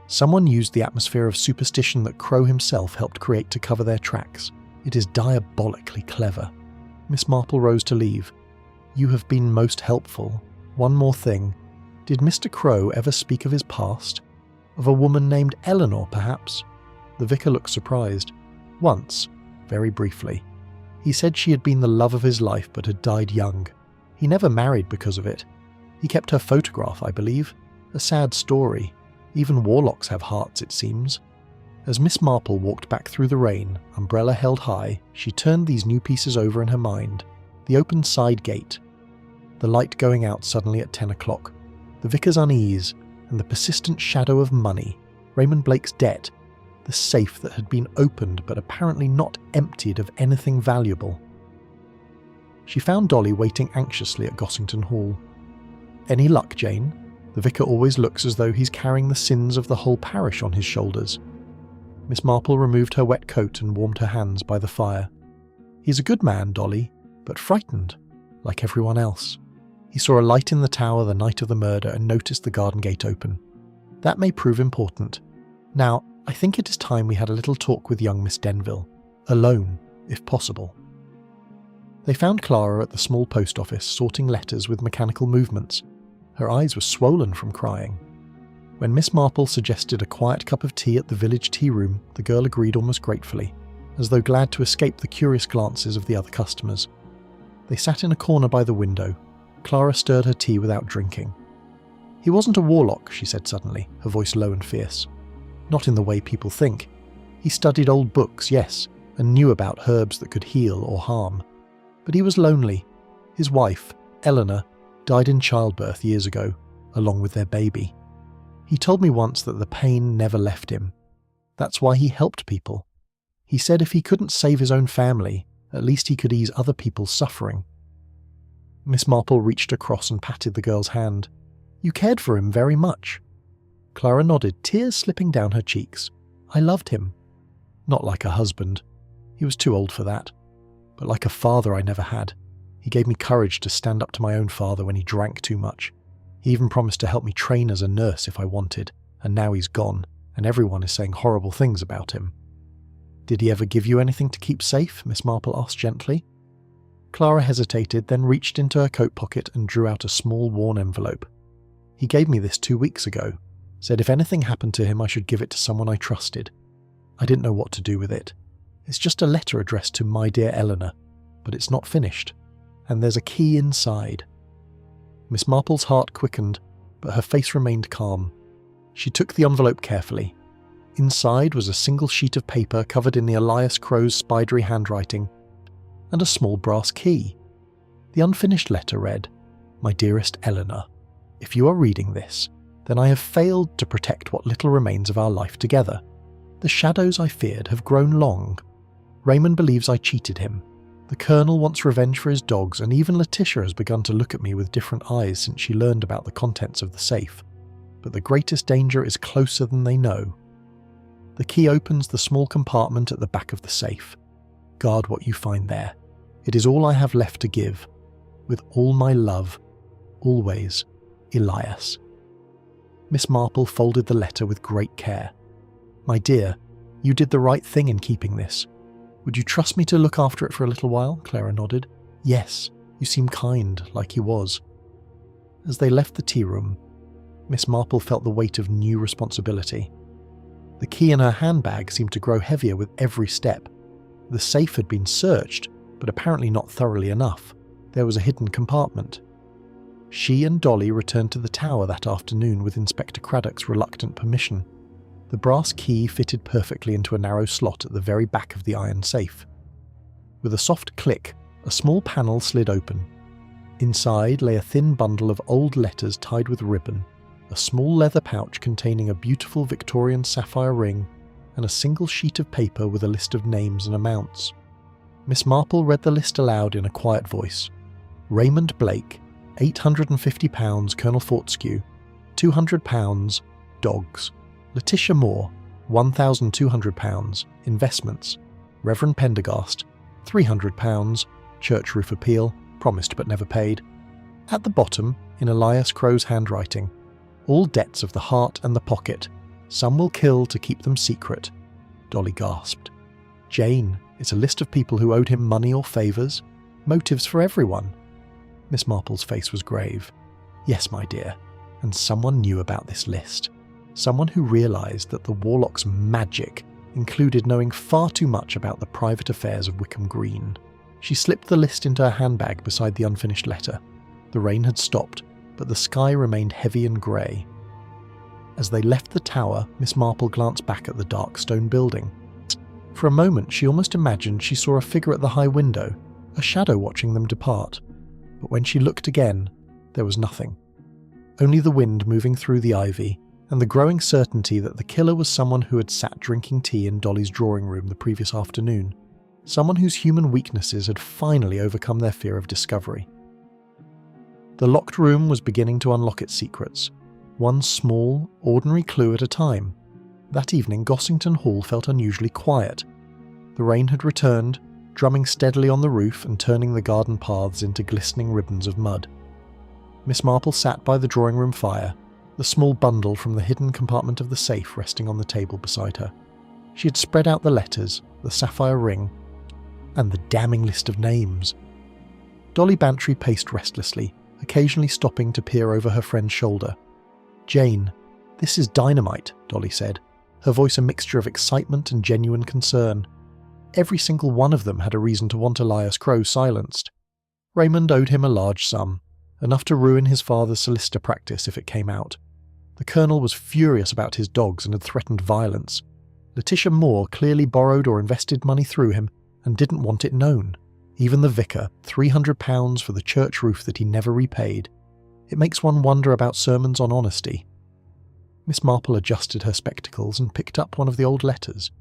Someone used the atmosphere of superstition that Crowe himself helped create to cover their tracks. It is diabolically clever. Miss Marple rose to leave. You have been most helpful. One more thing. Did Mr. Crowe ever speak of his past? Of a woman named Eleanor, perhaps? The vicar looked surprised. Once, very briefly. He said she had been the love of his life but had died young. He never married because of it. He kept her photograph, I believe. A sad story. Even Warlocks have hearts, it seems. As Miss Marple walked back through the rain, umbrella held high, she turned these new pieces over in her mind. The open side gate. The light going out suddenly at 10 o'clock. The vicar's unease, and the persistent shadow of money. Raymond Blake's debt. The safe that had been opened but apparently not emptied of anything valuable. She found Dolly waiting anxiously at Gossington Hall. Any luck, Jane? The vicar always looks as though he's carrying the sins of the whole parish on his shoulders. Miss Marple removed her wet coat and warmed her hands by the fire. He's a good man, Dolly, but frightened, like everyone else. He saw a light in the tower the night of the murder and noticed the garden gate open. That may prove important. Now, I think it is time we had a little talk with young Miss Denville. Alone, if possible. They found Clara at the small post office sorting letters with mechanical movements. Her eyes were swollen from crying. When Miss Marple suggested a quiet cup of tea at the village tea room, the girl agreed almost gratefully, as though glad to escape the curious glances of the other customers. They sat in a corner by the window. Clara stirred her tea without drinking. He wasn't a warlock, she said suddenly, her voice low and fierce. Not in the way people think. He studied old books, yes, and knew about herbs that could heal or harm. But he was lonely. His wife, Eleanor, died in childbirth years ago, along with their baby. He told me once that the pain never left him. That's why he helped people. He said if he couldn't save his own family, at least he could ease other people's suffering. Miss Marple reached across and patted the girl's hand. You cared for him very much. Clara nodded, tears slipping down her cheeks. I loved him. Not like a husband. He was too old for that. But like a father I never had. He gave me courage to stand up to my own father when he drank too much. He even promised to help me train as a nurse if I wanted, and now he's gone, and everyone is saying horrible things about him. Did he ever give you anything to keep safe? Miss Marple asked gently. Clara hesitated, then reached into her coat pocket and drew out a small worn envelope. He gave me this 2 weeks ago, said if anything happened to him I should give it to someone I trusted. I didn't know what to do with it. It's just a letter addressed to my dear Eleanor, but it's not finished, and there's a key inside. Miss Marple's heart quickened, but her face remained calm. She took the envelope carefully. Inside was a single sheet of paper covered in the Elias Crowe's spidery handwriting, and a small brass key. The unfinished letter read, My dearest Eleanor, if you are reading this, then I have failed to protect what little remains of our life together. The shadows I feared have grown long. Raymond believes I cheated him. The Colonel wants revenge for his dogs, and even Letitia has begun to look at me with different eyes since she learned about the contents of the safe. But the greatest danger is closer than they know. The key opens the small compartment at the back of the safe. Guard what you find there. It is all I have left to give. With all my love, always, Elias. Miss Marple folded the letter with great care. My dear, you did the right thing in keeping this. Would you trust me to look after it for a little while? Clara nodded. Yes, you seem kind, like he was. As they left the tea room, Miss Marple felt the weight of new responsibility. The key in her handbag seemed to grow heavier with every step. The safe had been searched, but apparently not thoroughly enough. There was a hidden compartment. She and Dolly returned to the tower that afternoon with Inspector Craddock's reluctant permission. The brass key fitted perfectly into a narrow slot at the very back of the iron safe. With a soft click, a small panel slid open. Inside lay a thin bundle of old letters tied with ribbon, a small leather pouch containing a beautiful Victorian sapphire ring, and a single sheet of paper with a list of names and amounts. Miss Marple read the list aloud in a quiet voice. Raymond Blake, £850 Colonel Fortescue, £200 dogs. Letitia Moore, £1,200 investments. Reverend Pendergast, £300 church roof appeal, promised but never paid. At the bottom, in Elias Crowe's handwriting, All debts of the heart and the pocket. Some will kill to keep them secret. Dolly gasped. Jane, it's a list of people who owed him money or favours. Motives for everyone. Miss Marple's face was grave. Yes, my dear, and someone knew about this list. Someone who realised that the Warlock's magic included knowing far too much about the private affairs of Wickham Green. She slipped the list into her handbag beside the unfinished letter. The rain had stopped, but the sky remained heavy and grey. As they left the tower, Miss Marple glanced back at the dark stone building. For a moment she almost imagined she saw a figure at the high window, a shadow watching them depart. But when she looked again, there was nothing. Only the wind moving through the ivy, and the growing certainty that the killer was someone who had sat drinking tea in Dolly's drawing room the previous afternoon. Someone whose human weaknesses had finally overcome their fear of discovery. The locked room was beginning to unlock its secrets, one small, ordinary clue at a time. That evening Gossington Hall felt unusually quiet. The rain had returned, drumming steadily on the roof and turning the garden paths into glistening ribbons of mud. Miss Marple sat by the drawing-room fire, the small bundle from the hidden compartment of the safe resting on the table beside her. She had spread out the letters, the sapphire ring, and the damning list of names. Dolly Bantry paced restlessly, occasionally stopping to peer over her friend's shoulder. Jane, this is dynamite, Dolly said, her voice a mixture of excitement and genuine concern. Every single one of them had a reason to want Elias Crowe silenced. Raymond owed him a large sum, enough to ruin his father's solicitor practice if it came out. The Colonel was furious about his dogs and had threatened violence. Letitia Moore clearly borrowed or invested money through him and didn't want it known. Even the vicar, £300 for the church roof that he never repaid. It makes one wonder about sermons on honesty. Miss Marple adjusted her spectacles and picked up one of the old letters.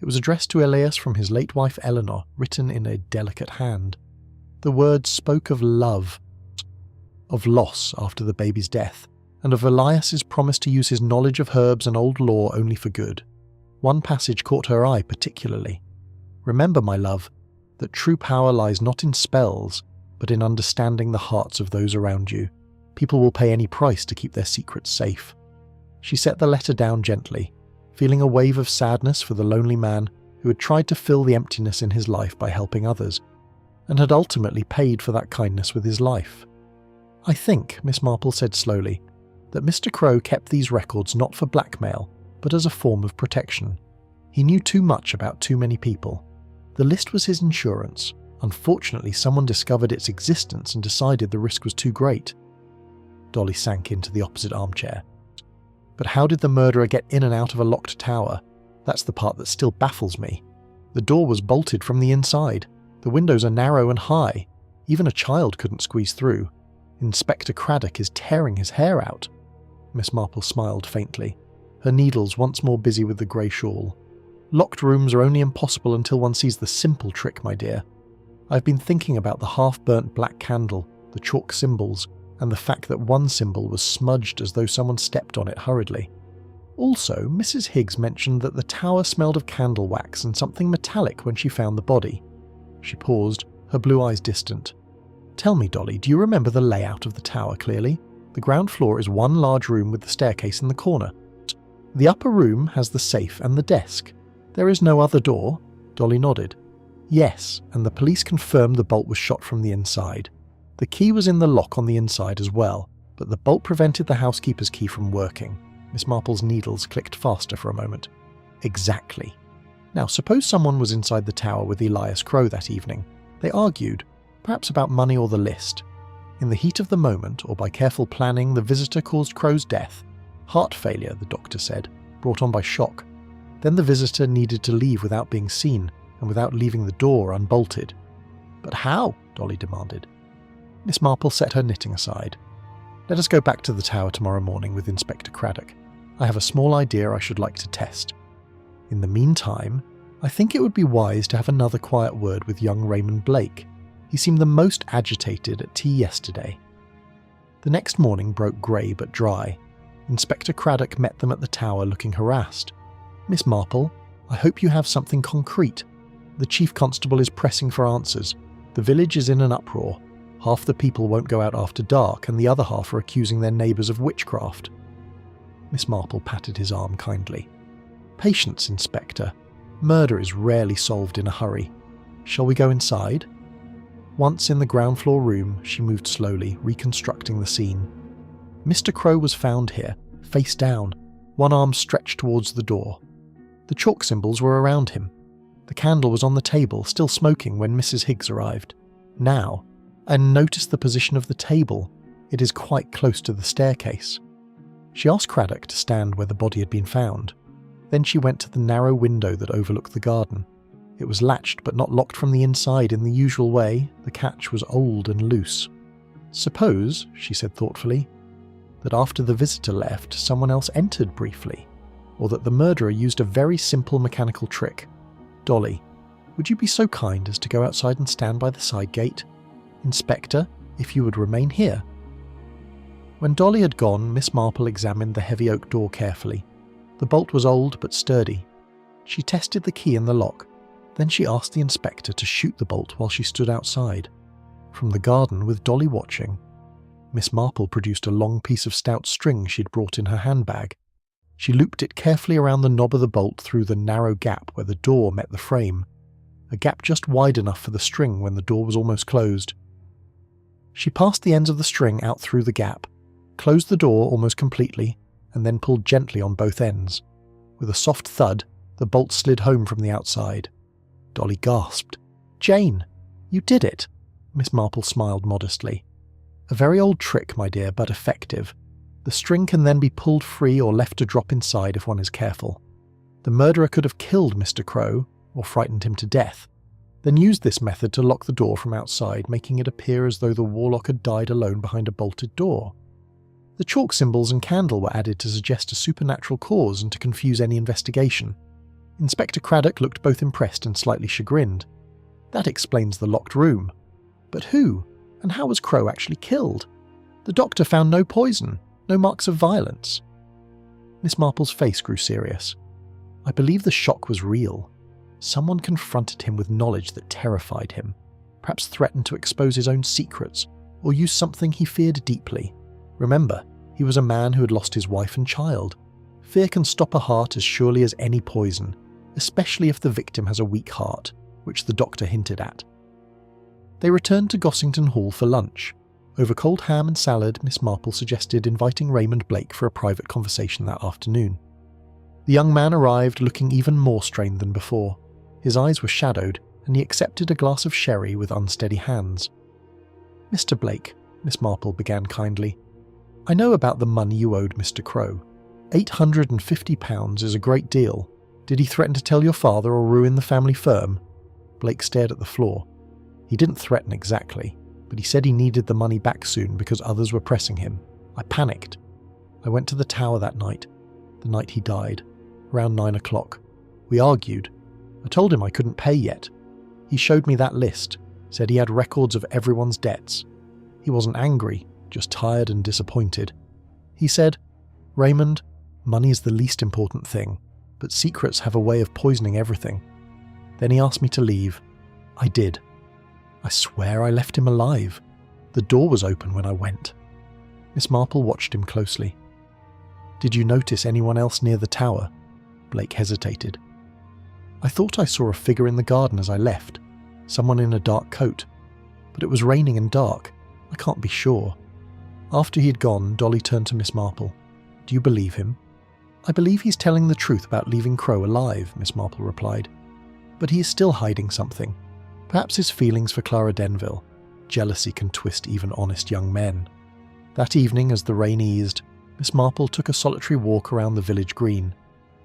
It was addressed to Elias from his late wife Eleanor, written in a delicate hand. The words spoke of love, of loss after the baby's death, and of Elias's promise to use his knowledge of herbs and old law only for good. One passage caught her eye particularly. Remember, my love, that true power lies not in spells, but in understanding the hearts of those around you. People will pay any price to keep their secrets safe. She set the letter down gently, feeling a wave of sadness for the lonely man who had tried to fill the emptiness in his life by helping others, and had ultimately paid for that kindness with his life. I think, Miss Marple said slowly, that Mr. Crowe kept these records not for blackmail, but as a form of protection. He knew too much about too many people. The list was his insurance. Unfortunately, someone discovered its existence and decided the risk was too great. Dolly sank into the opposite armchair. But how did the murderer get in and out of a locked tower? That's the part that still baffles me. The door was bolted from the inside. The windows are narrow and high. Even a child couldn't squeeze through. Inspector Craddock is tearing his hair out. Miss Marple smiled faintly, her needles once more busy with the grey shawl. Locked rooms are only impossible until one sees the simple trick, my dear. I've been thinking about the half-burnt black candle, the chalk symbols, and the fact that one symbol was smudged as though someone stepped on it hurriedly. Also, Mrs. Higgs mentioned that the tower smelled of candle wax and something metallic when she found the body. She paused, her blue eyes distant. Tell me, Dolly, do you remember the layout of the tower clearly? The ground floor is one large room with the staircase in the corner. The upper room has the safe and the desk. There is no other door? Dolly nodded. Yes, and the police confirmed the bolt was shot from the inside. The key was in the lock on the inside as well, but the bolt prevented the housekeeper's key from working. Miss Marple's needles clicked faster for a moment. Exactly. Now, suppose someone was inside the tower with Elias Crowe that evening. They argued, perhaps about money or the list. In the heat of the moment, or by careful planning, the visitor caused Crowe's death. Heart failure, the doctor said, brought on by shock. Then the visitor needed to leave without being seen, and without leaving the door unbolted. But how? Dolly demanded. Miss Marple set her knitting aside. Let us go back to the tower tomorrow morning with Inspector Craddock. I have a small idea I should like to test. In the meantime, I think it would be wise to have another quiet word with young Raymond Blake. He seemed the most agitated at tea yesterday. The next morning broke grey but dry. Inspector Craddock met them at the tower looking harassed. Miss Marple, I hope you have something concrete. The Chief Constable is pressing for answers. The village is in an uproar. Half the people won't go out after dark, and the other half are accusing their neighbours of witchcraft. Miss Marple patted his arm kindly. "Patience, Inspector. Murder is rarely solved in a hurry. Shall we go inside?" Once in the ground floor room, she moved slowly, reconstructing the scene. Mr. Crowe was found here, face down, one arm stretched towards the door. The chalk symbols were around him. The candle was on the table, still smoking when Mrs. Higgs arrived. Now, and notice the position of the table. It is quite close to the staircase. She asked Craddock to stand where the body had been found. Then she went to the narrow window that overlooked the garden. It was latched but not locked from the inside in the usual way. The catch was old and loose. "Suppose," she said thoughtfully, "that after the visitor left, someone else entered briefly, or that the murderer used a very simple mechanical trick. Dolly, would you be so kind as to go outside and stand by the side gate? Inspector, if you would remain here." When Dolly had gone, Miss Marple examined the heavy oak door carefully. The bolt was old but sturdy. She tested the key in the lock. Then she asked the inspector to shoot the bolt while she stood outside. From the garden, with Dolly watching, Miss Marple produced a long piece of stout string she'd brought in her handbag. She looped it carefully around the knob of the bolt through the narrow gap where the door met the frame, a gap just wide enough for the string when the door was almost closed. She passed the ends of the string out through the gap, closed the door almost completely, and then pulled gently on both ends. With a soft thud, the bolt slid home from the outside. Dolly gasped. "Jane, you did it!" Miss Marple smiled modestly. "A very old trick, my dear, but effective. The string can then be pulled free or left to drop inside if one is careful. The murderer could have killed Mr. Crowe, or frightened him to death, then used this method to lock the door from outside, making it appear as though the Warlock had died alone behind a bolted door. The chalk symbols and candle were added to suggest a supernatural cause and to confuse any investigation. Inspector Craddock looked both impressed and slightly chagrined. That explains the locked room. But who, and how was Crowe actually killed? The doctor found no poison, no marks of violence. Miss Marple's face grew serious. "I believe the shock was real. Someone confronted him with knowledge that terrified him, perhaps threatened to expose his own secrets, or use something he feared deeply. Remember, he was a man who had lost his wife and child. Fear can stop a heart as surely as any poison, especially if the victim has a weak heart, which the doctor hinted at." They returned to Gossington Hall for lunch. Over cold ham and salad, Miss Marple suggested inviting Raymond Blake for a private conversation that afternoon. The young man arrived looking even more strained than before. His eyes were shadowed, and he accepted a glass of sherry with unsteady hands. "Mr. Blake," Miss Marple began kindly, "I know about the money you owed Mr. Crowe. £850 is a great deal. Did he threaten to tell your father or ruin the family firm?" Blake stared at the floor. "He didn't threaten exactly, but he said he needed the money back soon because others were pressing him. I panicked. I went to the tower that night, the night he died, around 9 o'clock. We argued. I told him I couldn't pay yet. He showed me that list, said he had records of everyone's debts. He wasn't angry, just tired and disappointed. He said, 'Raymond, money is the least important thing, but secrets have a way of poisoning everything.' Then he asked me to leave. I did. I swear I left him alive. The door was open when I went." Miss Marple watched him closely. "Did you notice anyone else near the tower?" Blake hesitated. "I thought I saw a figure in the garden as I left, someone in a dark coat, but it was raining and dark. I can't be sure." After he had gone, Dolly turned to Miss Marple. "Do you believe him?" "I believe he's telling the truth about leaving Crowe alive," Miss Marple replied. "But he is still hiding something. Perhaps his feelings for Clara Denville. Jealousy can twist even honest young men." That evening, as the rain eased, Miss Marple took a solitary walk around the village green.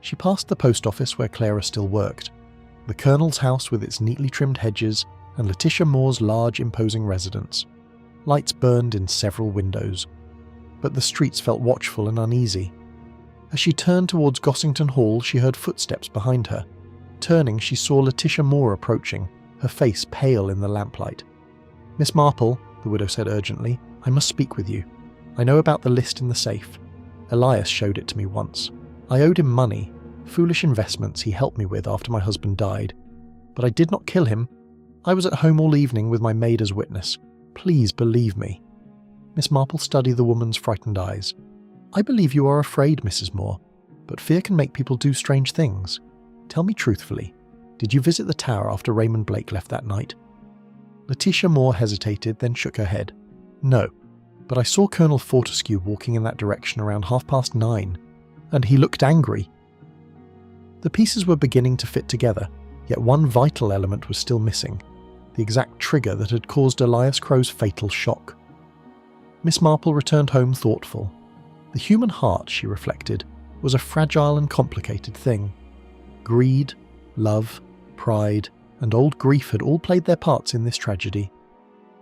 She passed the post office where Clara still worked, the Colonel's house with its neatly trimmed hedges, and Letitia Moore's large, imposing residence. Lights burned in several windows, but the streets felt watchful and uneasy. As she turned towards Gossington Hall, she heard footsteps behind her. Turning, she saw Letitia Moore approaching, her face pale in the lamplight. "Miss Marple," the widow said urgently, "I must speak with you. I know about the list in the safe. Elias showed it to me once. I owed him money, foolish investments he helped me with after my husband died. But I did not kill him. I was at home all evening with my maid as witness. Please believe me." Miss Marple studied the woman's frightened eyes. I believe you are afraid, Mrs. Moore, but fear can make people do strange things. Tell me truthfully, did you visit the tower after Raymond Blake left that night?" Letitia Moore hesitated, then shook her head. "No, but I saw Colonel Fortescue walking in that direction around 9:30, and he looked angry." The pieces were beginning to fit together, yet one vital element was still missing, the exact trigger that had caused Elias Crowe's fatal shock. Miss Marple returned home thoughtful. The human heart, she reflected, was a fragile and complicated thing. Greed, love, pride, and old grief had all played their parts in this tragedy.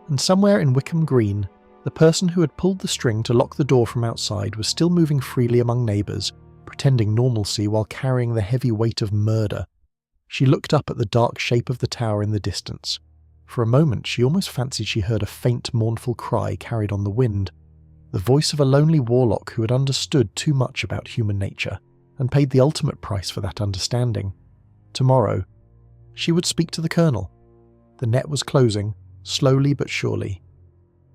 And somewhere in Wickham Green, the person who had pulled the string to lock the door from outside was still moving freely among neighbours, pretending normalcy while carrying the heavy weight of murder. She looked up at the dark shape of the tower in the distance. For a moment she almost fancied she heard a faint, mournful cry carried on the wind, the voice of a lonely warlock who had understood too much about human nature, and paid the ultimate price for that understanding. Tomorrow, she would speak to the Colonel. The net was closing, slowly but surely.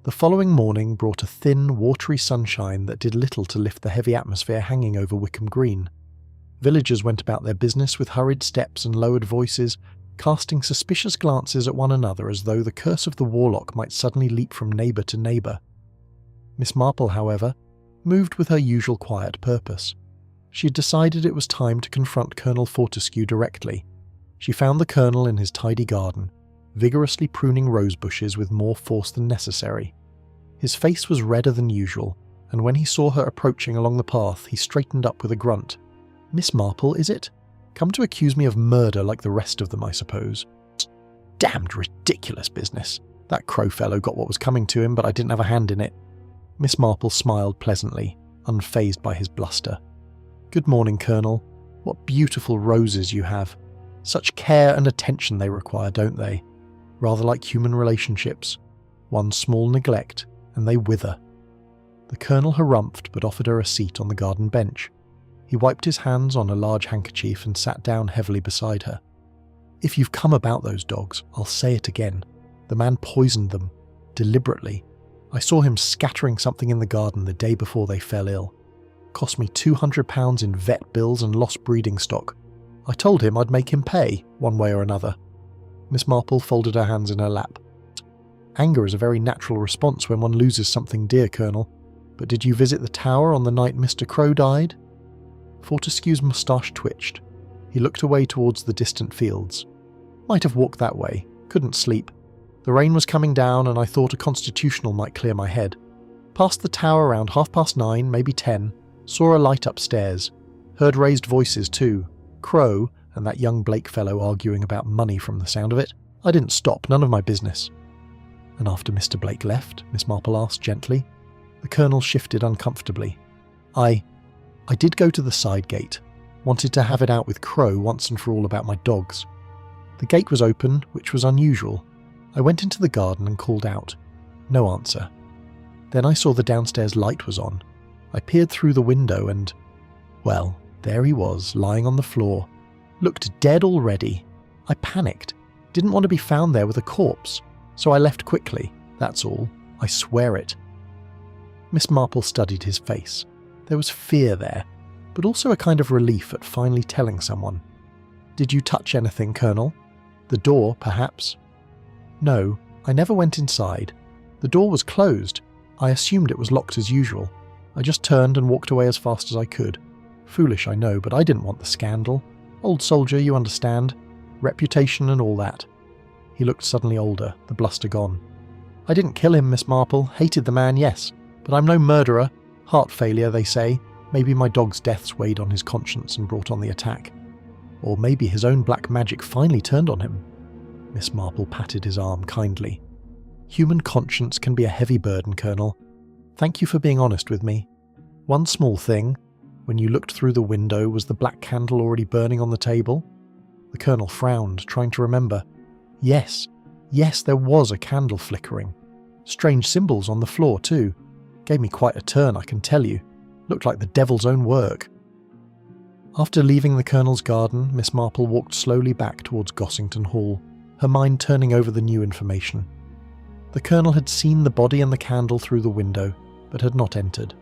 The following morning brought a thin, watery sunshine that did little to lift the heavy atmosphere hanging over Wickham Green. Villagers went about their business with hurried steps and lowered voices, casting suspicious glances at one another as though the curse of the Warlock might suddenly leap from neighbour to neighbour. Miss Marple, however, moved with her usual quiet purpose. She had decided it was time to confront Colonel Fortescue directly. She found the Colonel in his tidy garden, vigorously pruning rose bushes with more force than necessary. His face was redder than usual, and when he saw her approaching along the path, he straightened up with a grunt. "Miss Marple, is it? Come to accuse me of murder like the rest of them, I suppose. Damned ridiculous business. That Crowe fellow got what was coming to him, but I didn't have a hand in it." Miss Marple smiled pleasantly, unfazed by his bluster. "Good morning, Colonel. What beautiful roses you have. Such care and attention they require, don't they? Rather like human relationships. One small neglect, and they wither." The Colonel harumphed but offered her a seat on the garden bench. He wiped his hands on a large handkerchief and sat down heavily beside her. "If you've come about those dogs, I'll say it again. The man poisoned them. Deliberately. I saw him scattering something in the garden the day before they fell ill. Cost me £200 in vet bills and lost breeding stock. I told him I'd make him pay, one way or another." Miss Marple folded her hands in her lap. "Anger is a very natural response when one loses something dear, Colonel. But did you visit the tower on the night Mr. Crowe died?" Fortescue's moustache twitched. He looked away towards the distant fields. "Might have walked that way. Couldn't sleep. The rain was coming down and I thought a constitutional might clear my head. Passed the tower around 9:30, maybe 10. Saw a light upstairs. Heard raised voices too. Crowe and that young Blake fellow arguing about money from the sound of it. I didn't stop, none of my business." "And after Mr. Blake left?" Miss Marple asked gently. The Colonel shifted uncomfortably. I did go to the side gate. Wanted to have it out with Crowe once and for all about my dogs. The gate was open, which was unusual. I went into the garden and called out. No answer. Then I saw the downstairs light was on. I peered through the window and, well, there he was, lying on the floor. Looked dead already. I panicked. Didn't want to be found there with a corpse. So I left quickly, that's all. I swear it." Miss Marple studied his face. There was fear there, but also a kind of relief at finally telling someone. "Did you touch anything, Colonel? The door, perhaps?" "No, I never went inside. The door was closed. I assumed it was locked as usual. I just turned and walked away as fast as I could. Foolish, I know, but I didn't want the scandal. Old soldier, you understand. Reputation and all that." He looked suddenly older, the bluster gone. "I didn't kill him, Miss Marple. Hated the man, yes. But I'm no murderer. Heart failure, they say. Maybe my dog's deaths weighed on his conscience and brought on the attack. Or maybe his own black magic finally turned on him." Miss Marple patted his arm kindly. "Human conscience can be a heavy burden, Colonel. Thank you for being honest with me. One small thing. When you looked through the window, was the black candle already burning on the table?" The Colonel frowned, trying to remember. Yes, there was a candle flickering. Strange symbols on the floor, too. Gave me quite a turn, I can tell you. Looked like the devil's own work. After leaving the Colonel's garden, Miss Marple walked slowly back towards Gossington Hall, her mind turning over the new information. The Colonel had seen the body and the candle through the window, but had not entered.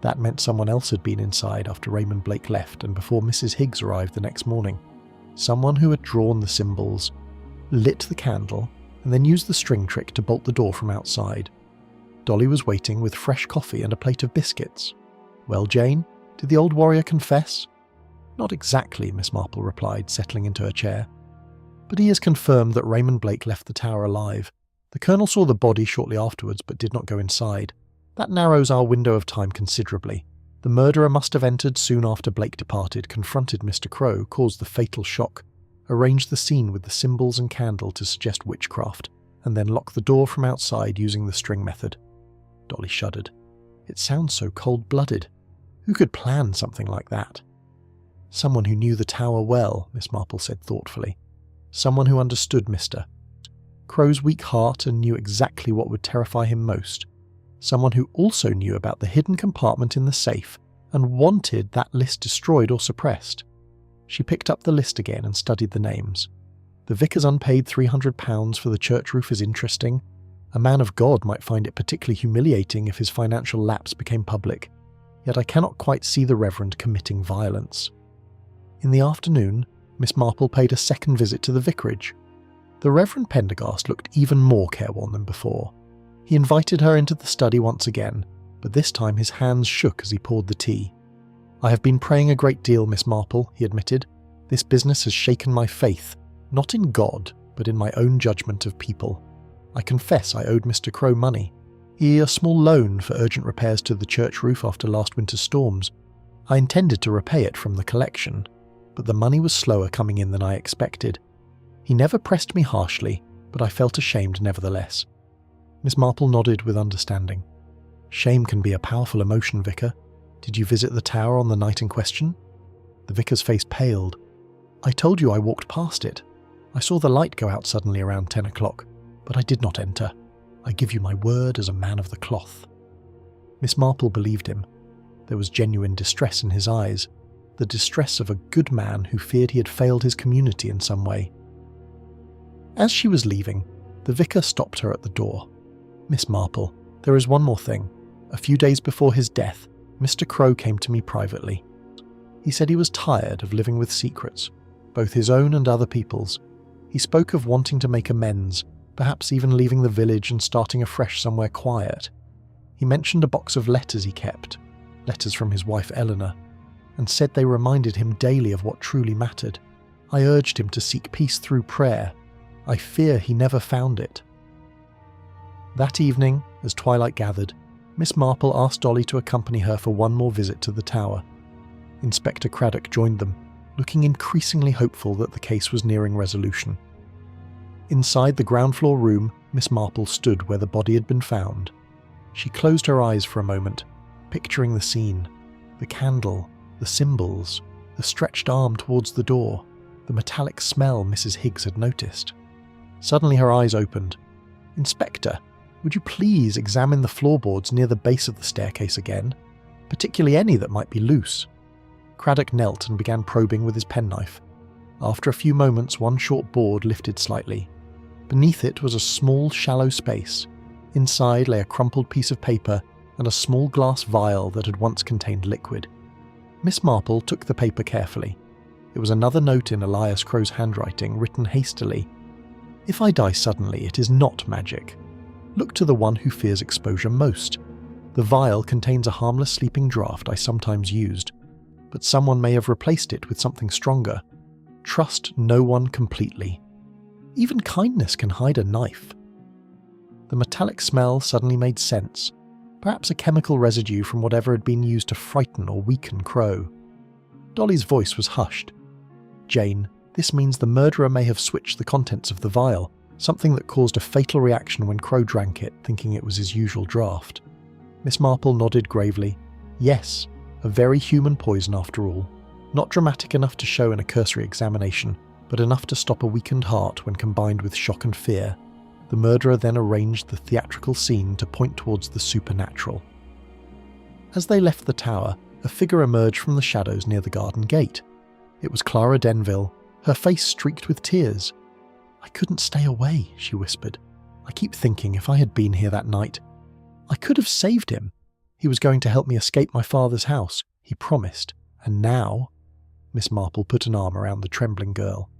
That meant someone else had been inside after Raymond Blake left and before Mrs. Higgs arrived the next morning. Someone who had drawn the symbols, lit the candle, and then used the string trick to bolt the door from outside. Dolly was waiting with fresh coffee and a plate of biscuits. "Well, Jane, did the old warrior confess?" "Not exactly," Miss Marple replied, settling into her chair. "But he has confirmed that Raymond Blake left the tower alive. The Colonel saw the body shortly afterwards but did not go inside. That narrows our window of time considerably. The murderer must have entered soon after Blake departed, confronted Mr. Crowe, caused the fatal shock, arranged the scene with the symbols and candle to suggest witchcraft, and then locked the door from outside using the string method." Dolly shuddered. "It sounds so cold-blooded. Who could plan something like that?" "Someone who knew the tower well," Miss Marple said thoughtfully. "Someone who understood Mr. Crowe's weak heart and knew exactly what would terrify him most. Someone who also knew about the hidden compartment in the safe and wanted that list destroyed or suppressed." She picked up the list again and studied the names. "The vicar's unpaid £300 for the church roof is interesting. A man of God might find it particularly humiliating if his financial lapse became public. Yet I cannot quite see the Reverend committing violence." In the afternoon, Miss Marple paid a second visit to the vicarage. The Reverend Pendergast looked even more careworn than before. He invited her into the study once again, but this time his hands shook as he poured the tea. "I have been praying a great deal, Miss Marple," he admitted. "This business has shaken my faith, not in God, but in my own judgment of people. I confess I owed Mr. Crowe money. He a small loan for urgent repairs to the church roof after last winter's storms. I intended to repay it from the collection, but the money was slower coming in than I expected. He never pressed me harshly, but I felt ashamed nevertheless." Miss Marple nodded with understanding. "Shame can be a powerful emotion, Vicar. Did you visit the tower on the night in question?" The vicar's face paled. "I told you I walked past it. I saw the light go out suddenly around 10 o'clock, but I did not enter. I give you my word as a man of the cloth." Miss Marple believed him. There was genuine distress in his eyes, the distress of a good man who feared he had failed his community in some way. As she was leaving, the vicar stopped her at the door. "Miss Marple, there is one more thing. A few days before his death, Mr. Crowe came to me privately. He said he was tired of living with secrets, both his own and other people's. He spoke of wanting to make amends, perhaps even leaving the village and starting afresh somewhere quiet. He mentioned a box of letters he kept, letters from his wife Eleanor, and said they reminded him daily of what truly mattered. I urged him to seek peace through prayer. I fear he never found it." That evening, as twilight gathered, Miss Marple asked Dolly to accompany her for one more visit to the tower. Inspector Craddock joined them, looking increasingly hopeful that the case was nearing resolution. Inside the ground floor room, Miss Marple stood where the body had been found. She closed her eyes for a moment, picturing the scene, the candle, the symbols, the stretched arm towards the door, the metallic smell Mrs. Higgs had noticed. Suddenly her eyes opened. "Inspector, would you please examine the floorboards near the base of the staircase again, particularly any that might be loose?" Craddock knelt and began probing with his penknife. After a few moments, one short board lifted slightly. Beneath it was a small, shallow space. Inside lay a crumpled piece of paper and a small glass vial that had once contained liquid. Miss Marple took the paper carefully. It was another note in Elias Crowe's handwriting, written hastily. "If I die suddenly, it is not magic. Look to the one who fears exposure most. The vial contains a harmless sleeping draught I sometimes used, but someone may have replaced it with something stronger. Trust no one completely. Even kindness can hide a knife." The metallic smell suddenly made sense, perhaps a chemical residue from whatever had been used to frighten or weaken Crowe. Dolly's voice was hushed. "Jane, this means the murderer may have switched the contents of the vial, something that caused a fatal reaction when Crowe drank it, thinking it was his usual draught." Miss Marple nodded gravely. "Yes, a very human poison after all. Not dramatic enough to show in a cursory examination, but enough to stop a weakened heart when combined with shock and fear. The murderer then arranged the theatrical scene to point towards the supernatural." As they left the tower, a figure emerged from the shadows near the garden gate. It was Clara Denville, her face streaked with tears. "I couldn't stay away," she whispered. "I keep thinking if I had been here that night, I could have saved him. He was going to help me escape my father's house. He promised. And now—" Miss Marple put an arm around the trembling girl.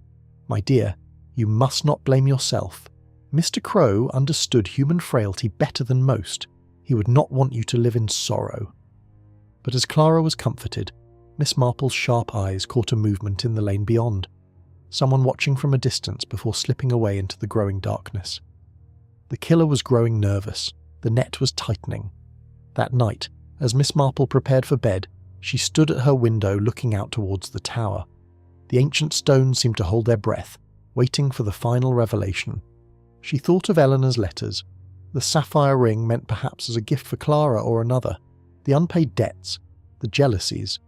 "My dear, you must not blame yourself. Mr. Crowe understood human frailty better than most. He would not want you to live in sorrow." But as Clara was comforted, Miss Marple's sharp eyes caught a movement in the lane beyond, someone watching from a distance before slipping away into the growing darkness. The killer was growing nervous. The net was tightening. That night, as Miss Marple prepared for bed, she stood at her window looking out towards the tower. The ancient stones seemed to hold their breath, waiting for the final revelation. She thought of Eleanor's letters. The sapphire ring meant perhaps as a gift for Clara or another, the unpaid debts, the jealousies,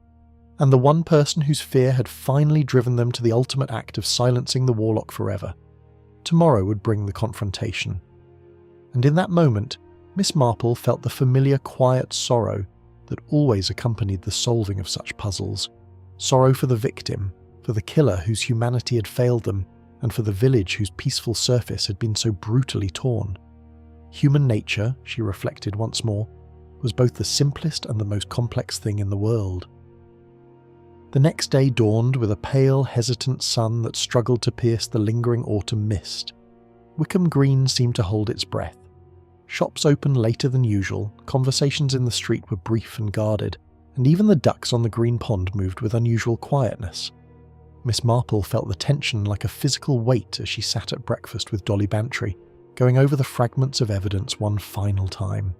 and the one person whose fear had finally driven them to the ultimate act of silencing the Warlock forever. Tomorrow would bring the confrontation. And in that moment, Miss Marple felt the familiar quiet sorrow that always accompanied the solving of such puzzles. Sorrow for the victim, for the killer whose humanity had failed them, and for the village whose peaceful surface had been so brutally torn. Human nature, she reflected once more, was both the simplest and the most complex thing in the world. The next day dawned with a pale, hesitant sun that struggled to pierce the lingering autumn mist. Wickham Green seemed to hold its breath. Shops opened later than usual, conversations in the street were brief and guarded, and even the ducks on the green pond moved with unusual quietness. Miss Marple felt the tension like a physical weight as she sat at breakfast with Dolly Bantry, going over the fragments of evidence one final time.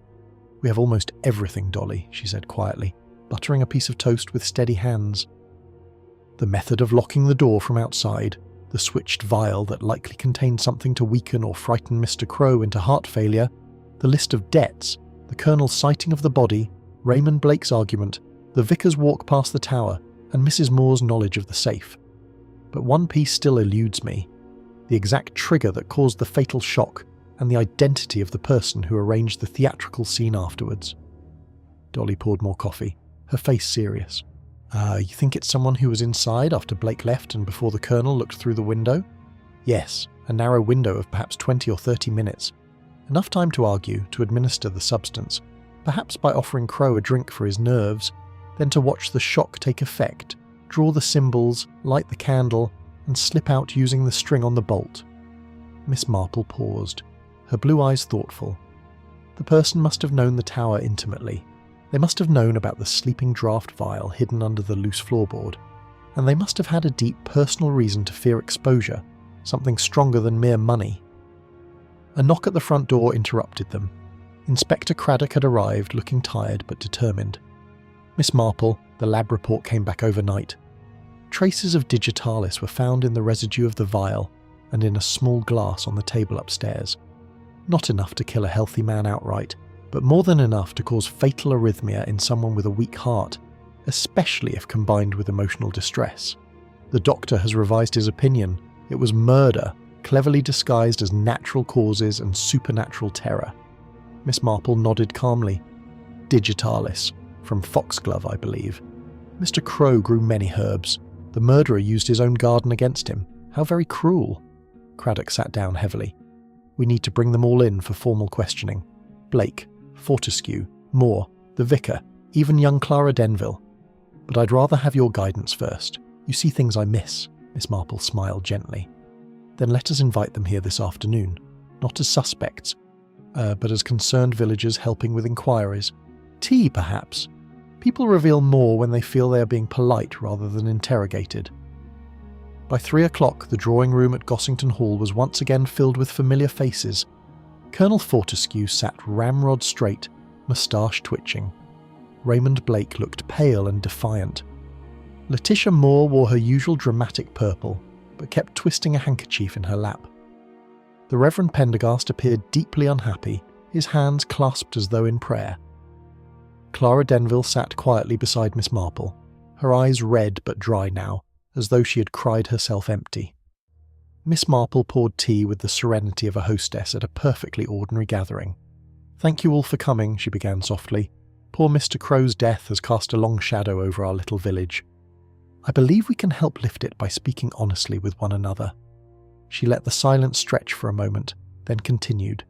"We have almost everything, Dolly," she said quietly, buttering a piece of toast with steady hands. The method of locking the door from outside, the switched vial that likely contained something to weaken or frighten Mr. Crowe into heart failure, the list of debts, the Colonel's sighting of the body, Raymond Blake's argument, the vicar's walk past the tower, and Mrs. Moore's knowledge of the safe. But one piece still eludes me: the exact trigger that caused the fatal shock, and the identity of the person who arranged the theatrical scene afterwards. Dolly poured more coffee, her face serious. You think it's someone who was inside after Blake left and before the Colonel looked through the window?" "Yes, a narrow window of perhaps 20 or 30 minutes. Enough time to argue, to administer the substance, perhaps by offering Crowe a drink for his nerves, then to watch the shock take effect, draw the symbols, light the candle, and slip out using the string on the bolt." Miss Marple paused, her blue eyes thoughtful. The person must have known the tower intimately. They must have known about the sleeping draught vial hidden under the loose floorboard, and they must have had a deep personal reason to fear exposure, something stronger than mere money. A knock at the front door interrupted them. Inspector Craddock had arrived, looking tired but determined. "Miss Marple, the lab report came back overnight. Traces of digitalis were found in the residue of the vial and in a small glass on the table upstairs. Not enough to kill a healthy man outright, but more than enough to cause fatal arrhythmia in someone with a weak heart, especially if combined with emotional distress. The doctor has revised his opinion. It was murder, cleverly disguised as natural causes and supernatural terror." Miss Marple nodded calmly. "Digitalis, from foxglove, I believe. Mr. Crowe grew many herbs. The murderer used his own garden against him. How very cruel." Craddock sat down heavily. "We need to bring them all in for formal questioning. Blake, Fortescue, Moore, the vicar, even young Clara Denville. But I'd rather have your guidance first. You see things I miss." Miss Marple smiled gently. "Then let us invite them here this afternoon, not as suspects, but as concerned villagers helping with inquiries. Tea, perhaps. People reveal more when they feel they are being polite rather than interrogated." By 3 o'clock, the drawing room at Gossington Hall was once again filled with familiar faces. Colonel Fortescue sat ramrod straight, moustache twitching. Raymond Blake looked pale and defiant. Letitia Moore wore her usual dramatic purple, but kept twisting a handkerchief in her lap. The Reverend Pendergast appeared deeply unhappy, his hands clasped as though in prayer. Clara Denville sat quietly beside Miss Marple, her eyes red but dry now, as though she had cried herself empty. Miss Marple poured tea with the serenity of a hostess at a perfectly ordinary gathering. "Thank you all for coming," she began softly. "Poor Mr. Crowe's death has cast a long shadow over our little village. I believe we can help lift it by speaking honestly with one another." She let the silence stretch for a moment, then continued.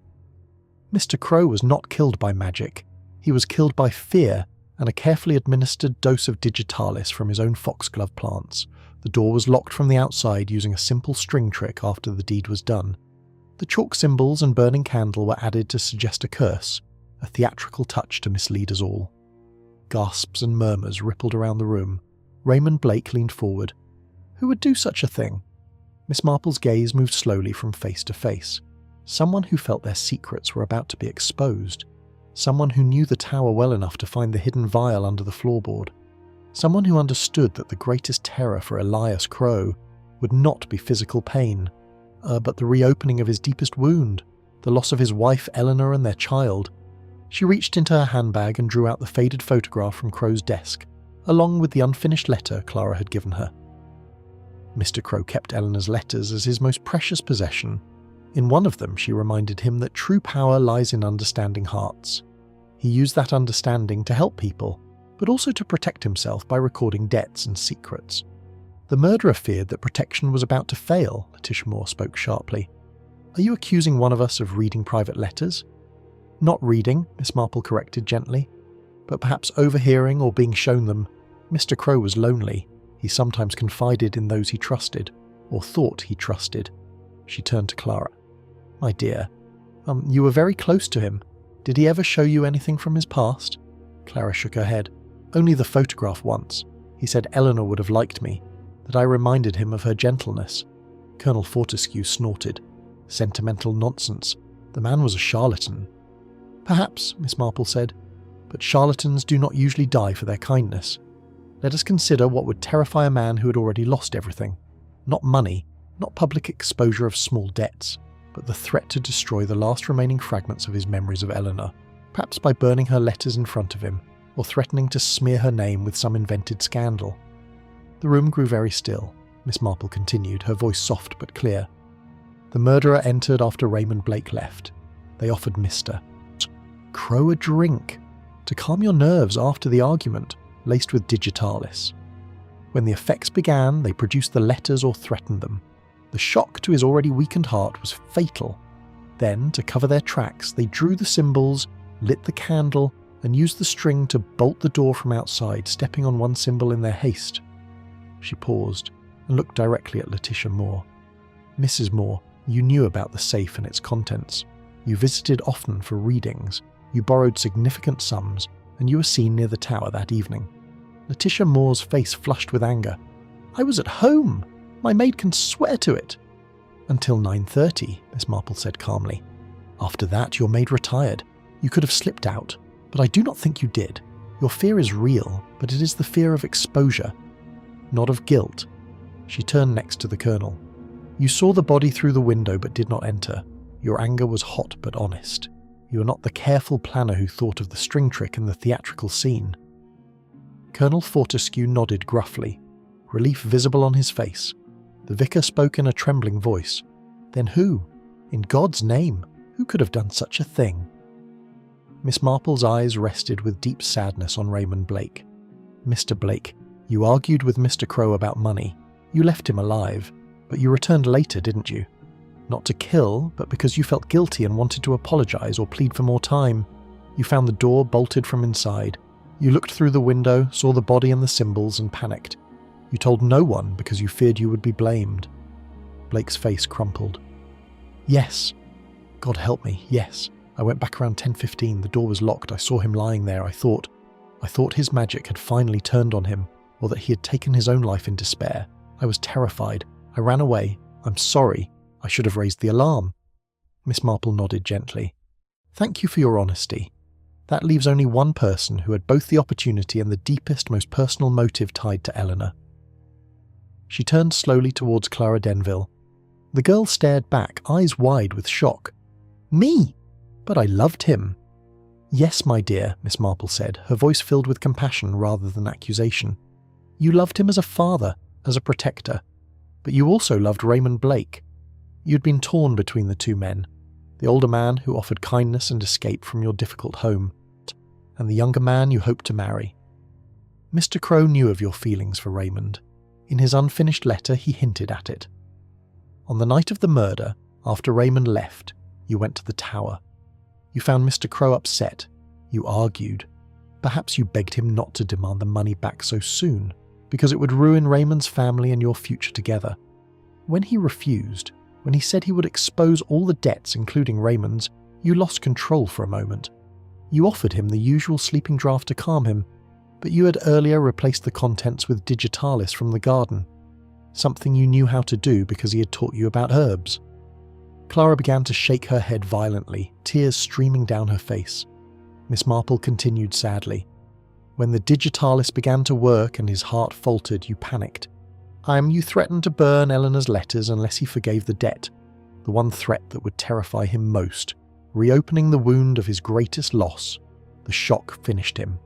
"Mr. Crowe was not killed by magic. He was killed by fear and a carefully administered dose of digitalis from his own foxglove plants. The door was locked from the outside using a simple string trick after the deed was done. The chalk symbols and burning candle were added to suggest a curse, a theatrical touch to mislead us all. Gasps and murmurs rippled around the room. Raymond Blake leaned forward. Who would do such a thing? Miss Marple's gaze moved slowly from face to face. Someone who felt their secrets were about to be exposed. Someone who knew the tower well enough to find the hidden vial under the floorboard. Someone who understood that the greatest terror for Elias Crowe would not be physical pain, but the reopening of his deepest wound, the loss of his wife Eleanor and their child. She reached into her handbag and drew out the faded photograph from Crowe's desk, along with the unfinished letter Clara had given her. Mr. Crowe kept Eleanor's letters as his most precious possession. In one of them, she reminded him that true power lies in understanding hearts. He used that understanding to help people, but also to protect himself by recording debts and secrets. The murderer feared that protection was about to fail, Letitia Moore spoke sharply. Are you accusing one of us of reading private letters? Not reading, Miss Marple corrected gently, but perhaps overhearing or being shown them. Mr. Crowe was lonely. He sometimes confided in those he trusted, or thought he trusted. She turned to Clara. My dear, you were very close to him. Did he ever show you anything from his past? Clara shook her head. Only the photograph once. He said Eleanor would have liked me, that I reminded him of her gentleness. Colonel Fortescue snorted. Sentimental nonsense. The man was a charlatan. Perhaps, Miss Marple said, but charlatans do not usually die for their kindness. Let us consider what would terrify a man who had already lost everything. Not money, not public exposure of small debts, but the threat to destroy the last remaining fragments of his memories of Eleanor, perhaps by burning her letters in front of him, or threatening to smear her name with some invented scandal. The room grew very still. Miss Marple continued, her voice soft but clear. The murderer entered after Raymond Blake left. They offered Mr. Crowe a drink, to calm your nerves after the argument, laced with digitalis. When the effects began, they produced the letters or threatened them. The shock to his already weakened heart was fatal. Then, to cover their tracks, they drew the symbols, lit the candle, and used the string to bolt the door from outside, stepping on one symbol in their haste. She paused and looked directly at Letitia Moore. Mrs. Moore, you knew about the safe and its contents. You visited often for readings. You borrowed significant sums, and you were seen near the tower that evening. Letitia Moore's face flushed with anger. I was at home. My maid can swear to it. Until 9:30, Miss Marple said calmly. After that, your maid retired. You could have slipped out, but I do not think you did. Your fear is real, but it is the fear of exposure, not of guilt. She turned next to the Colonel. You saw the body through the window but did not enter. Your anger was hot but honest. You are not the careful planner who thought of the string trick and the theatrical scene. Colonel Fortescue nodded gruffly, relief visible on his face. The vicar spoke in a trembling voice. Then who? In God's name, who could have done such a thing? Miss Marple's eyes rested with deep sadness on Raymond Blake. Mr. Blake, you argued with Mr. Crowe about money. You left him alive, but you returned later, didn't you? Not to kill, but because you felt guilty and wanted to apologize or plead for more time. You found the door bolted from inside. You looked through the window, saw the body and the symbols, and panicked. You told no one because you feared you would be blamed. Blake's face crumpled. Yes. God help me, yes. I went back around 10:15. The door was locked. I saw him lying there. I thought his magic had finally turned on him, or that he had taken his own life in despair. I was terrified. I ran away. I'm sorry. I should have raised the alarm. Miss Marple nodded gently. Thank you for your honesty. That leaves only one person who had both the opportunity and the deepest, most personal motive tied to Eleanor. She turned slowly towards Clara Denville. The girl stared back, eyes wide with shock. Me? But I loved him. Yes, my dear, Miss Marple said, her voice filled with compassion rather than accusation. You loved him as a father, as a protector. But you also loved Raymond Blake. You'd been torn between the two men, the older man who offered kindness and escape from your difficult home, and the younger man you hoped to marry. Mr. Crowe knew of your feelings for Raymond. In his unfinished letter, he hinted at it. On the night of the murder, after Raymond left, you went to the tower. You found Mr. Crowe upset. You argued. Perhaps you begged him not to demand the money back so soon, because it would ruin Raymond's family and your future together. When he refused, when he said he would expose all the debts, including Raymond's, you lost control for a moment. You offered him the usual sleeping draught to calm him, but you had earlier replaced the contents with digitalis from the garden, something you knew how to do because he had taught you about herbs. Clara began to shake her head violently, tears streaming down her face. Miss Marple continued sadly. When the digitalis began to work and his heart faltered, you panicked. You threatened to burn Eleanor's letters unless he forgave the debt, the one threat that would terrify him most, reopening the wound of his greatest loss. The shock finished him.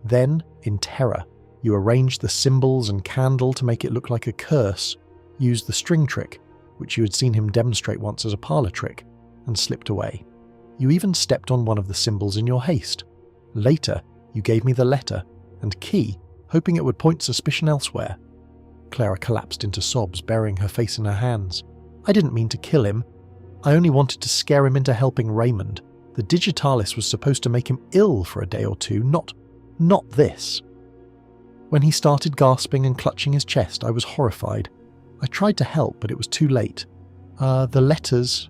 Then, in terror, you arranged the symbols and candle to make it look like a curse, used the string trick, which you had seen him demonstrate once as a parlour trick, and slipped away. You even stepped on one of the symbols in your haste. Later, you gave me the letter and key, hoping it would point suspicion elsewhere. Clara collapsed into sobs, burying her face in her hands. I didn't mean to kill him. I only wanted to scare him into helping Raymond. The digitalis was supposed to make him ill for a day or two, not this. When he started gasping and clutching his chest, I was horrified. I tried to help, but it was too late. The letters...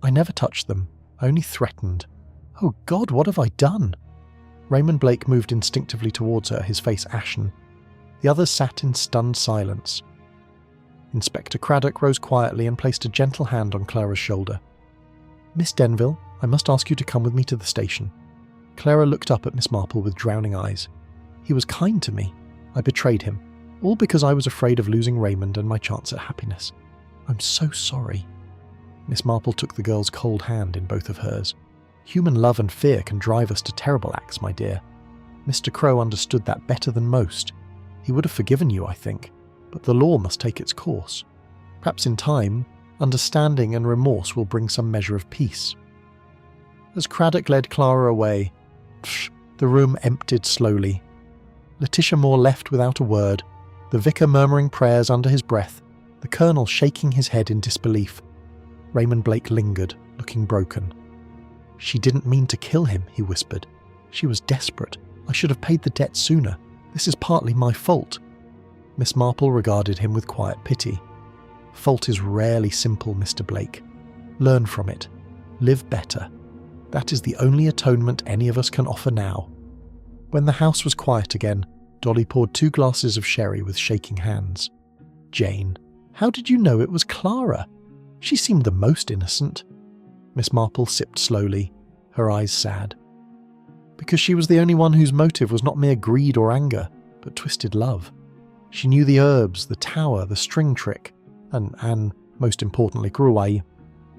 I never touched them. I only threatened. Oh God, what have I done? Raymond Blake moved instinctively towards her, his face ashen. The others sat in stunned silence. Inspector Craddock rose quietly and placed a gentle hand on Clara's shoulder. Miss Denville, I must ask you to come with me to the station. Clara looked up at Miss Marple with drowning eyes. He was kind to me. I betrayed him, all because I was afraid of losing Raymond and my chance at happiness. I'm so sorry. Miss Marple took the girl's cold hand in both of hers. Human love and fear can drive us to terrible acts, my dear. Mr. Crowe understood that better than most. He would have forgiven you, I think, but the law must take its course. Perhaps in time, understanding and remorse will bring some measure of peace. As Craddock led Clara away, the room emptied slowly. Letitia Moore left without a word, the vicar murmuring prayers under his breath, the colonel shaking his head in disbelief. Raymond Blake lingered, looking broken. She didn't mean to kill him, he whispered. She was desperate. I should have paid the debt sooner. This is partly my fault. Miss Marple regarded him with quiet pity. Fault is rarely simple, Mr. Blake. Learn from it. Live better. That is the only atonement any of us can offer now. When the house was quiet again, Dolly poured 2 glasses of sherry with shaking hands. Jane, how did you know it was Clara? She seemed the most innocent. Miss Marple sipped slowly, her eyes sad. Because she was the only one whose motive was not mere greed or anger, but twisted love. She knew the herbs, the tower, the string trick, and most importantly, Gruai.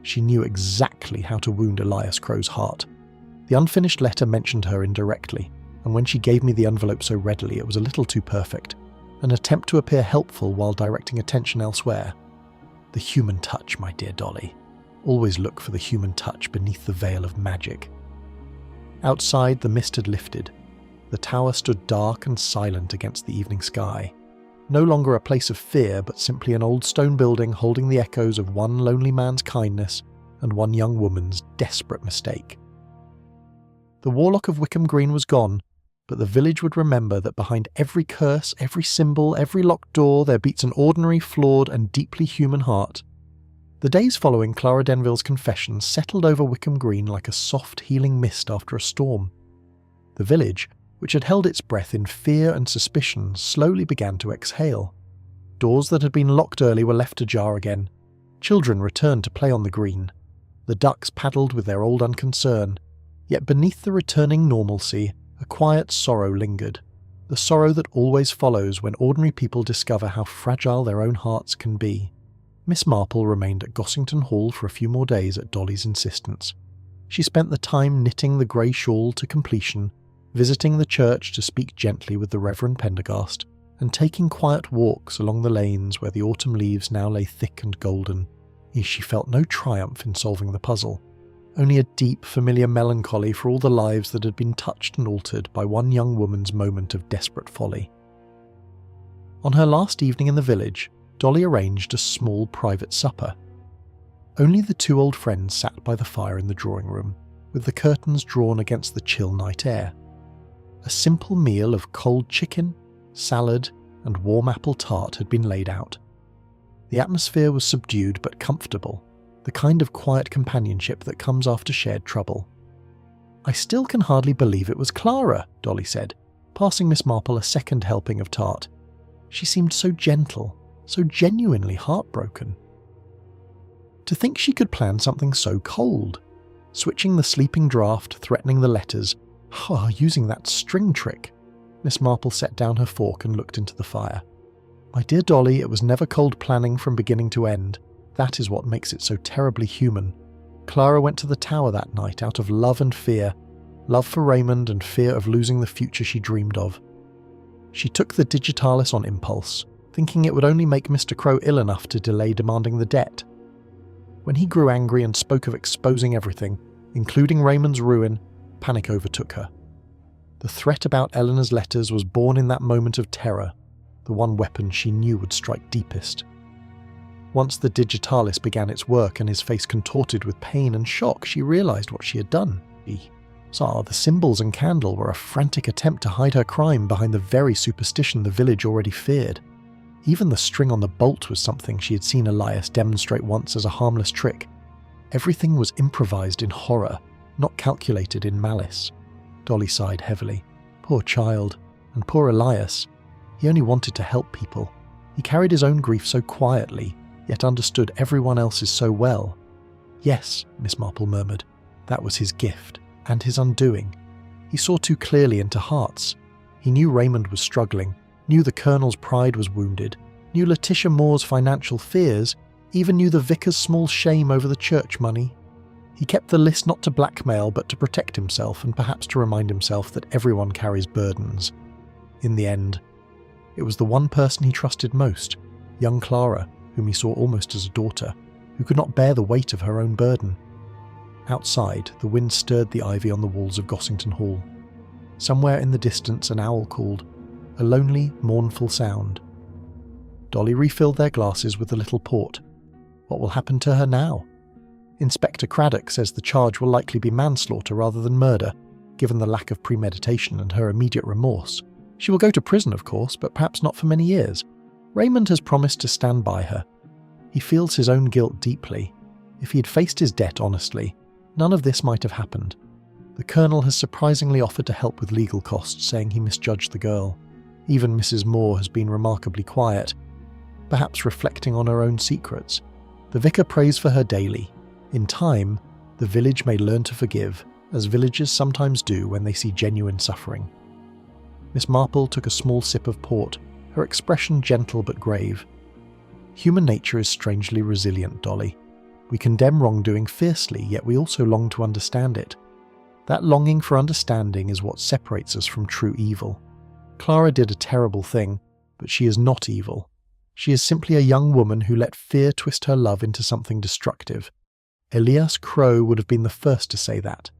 She knew exactly how to wound Elias Crowe's heart. The unfinished letter mentioned her indirectly, and when she gave me the envelope so readily, it was a little too perfect, an attempt to appear helpful while directing attention elsewhere. The human touch, my dear Dolly. Always look for the human touch beneath the veil of magic. Outside, the mist had lifted. The tower stood dark and silent against the evening sky. No longer a place of fear, but simply an old stone building holding the echoes of one lonely man's kindness and one young woman's desperate mistake. The Warlock of Wickham Green was gone, but the village would remember that behind every curse, every symbol, every locked door, there beats an ordinary, flawed, and deeply human heart. The days following Clara Denville's confession settled over Wickham Green like a soft, healing mist after a storm. The village, which had held its breath in fear and suspicion, slowly began to exhale. Doors that had been locked early were left ajar again. Children returned to play on the green. The ducks paddled with their old unconcern. Yet beneath the returning normalcy, a quiet sorrow lingered. The sorrow that always follows when ordinary people discover how fragile their own hearts can be. Miss Marple remained at Gossington Hall for a few more days at Dolly's insistence. She spent the time knitting the grey shawl to completion, visiting the church to speak gently with the Reverend Pendergast, and taking quiet walks along the lanes where the autumn leaves now lay thick and golden. She felt no triumph in solving the puzzle, only a deep, familiar melancholy for all the lives that had been touched and altered by one young woman's moment of desperate folly. On her last evening in the village, Dolly arranged a small private supper. Only the 2 old friends sat by the fire in the drawing room. with the curtains drawn against the chill night air. A simple meal of cold chicken, salad, and warm apple tart had been laid out. The atmosphere was subdued but comfortable, the kind of quiet companionship that comes after shared trouble. "I still can hardly believe it was Clara," Dolly said, passing Miss Marple a second helping of tart. She seemed so gentle, so genuinely heartbroken. To think she could plan something so cold, switching the sleeping draught, threatening the letters, using that string trick. Miss Marple set down her fork and looked into the fire. "My dear Dolly, it was never cold planning from beginning to end. That is what makes it so terribly human. Clara went to the tower that night out of love and fear, love for Raymond and fear of losing the future she dreamed of. She took the digitalis on impulse, thinking it would only make Mr. Crowe ill enough to delay demanding the debt. When he grew angry and spoke of exposing everything, including Raymond's ruin, panic overtook her. The threat about Eleanor's letters was born in that moment of terror, the one weapon she knew would strike deepest. Once the digitalis began its work and his face contorted with pain and shock, she realised what she had done. The symbols and candle were a frantic attempt to hide her crime behind the very superstition the village already feared. Even the string on the bolt was something she had seen Elias demonstrate once as a harmless trick. Everything was improvised in horror, not calculated in malice. Dolly sighed heavily. Poor child, and poor Elias. He only wanted to help people. He carried his own grief so quietly, yet understood everyone else's so well. Yes, Miss Marple murmured, that was his gift, and his undoing. He saw too clearly into hearts. He knew Raymond was struggling, knew the Colonel's pride was wounded, knew Letitia Moore's financial fears, even knew the vicar's small shame over the church money. He kept the list not to blackmail but to protect himself and perhaps to remind himself that everyone carries burdens. In the end, it was the one person he trusted most, young Clara, whom he saw almost as a daughter, who could not bear the weight of her own burden. Outside, the wind stirred the ivy on the walls of Gossington Hall. Somewhere in the distance an owl called, a lonely, mournful sound. Dolly refilled their glasses with a little port. What will happen to her now? Inspector Craddock says the charge will likely be manslaughter rather than murder, given the lack of premeditation and her immediate remorse. She will go to prison, of course, but perhaps not for many years. Raymond has promised to stand by her. He feels his own guilt deeply. If he had faced his debt honestly, none of this might have happened. The Colonel has surprisingly offered to help with legal costs, saying he misjudged the girl. Even Mrs. Moore has been remarkably quiet, perhaps reflecting on her own secrets. The vicar prays for her daily. In time, the village may learn to forgive, as villagers sometimes do when they see genuine suffering. Miss Marple took a small sip of port, her expression gentle but grave. Human nature is strangely resilient, Dolly. We condemn wrongdoing fiercely, yet we also long to understand it. That longing for understanding is what separates us from true evil. Clara did a terrible thing, but she is not evil. She is simply a young woman who let fear twist her love into something destructive. Elias Crowe would have been the first to say that.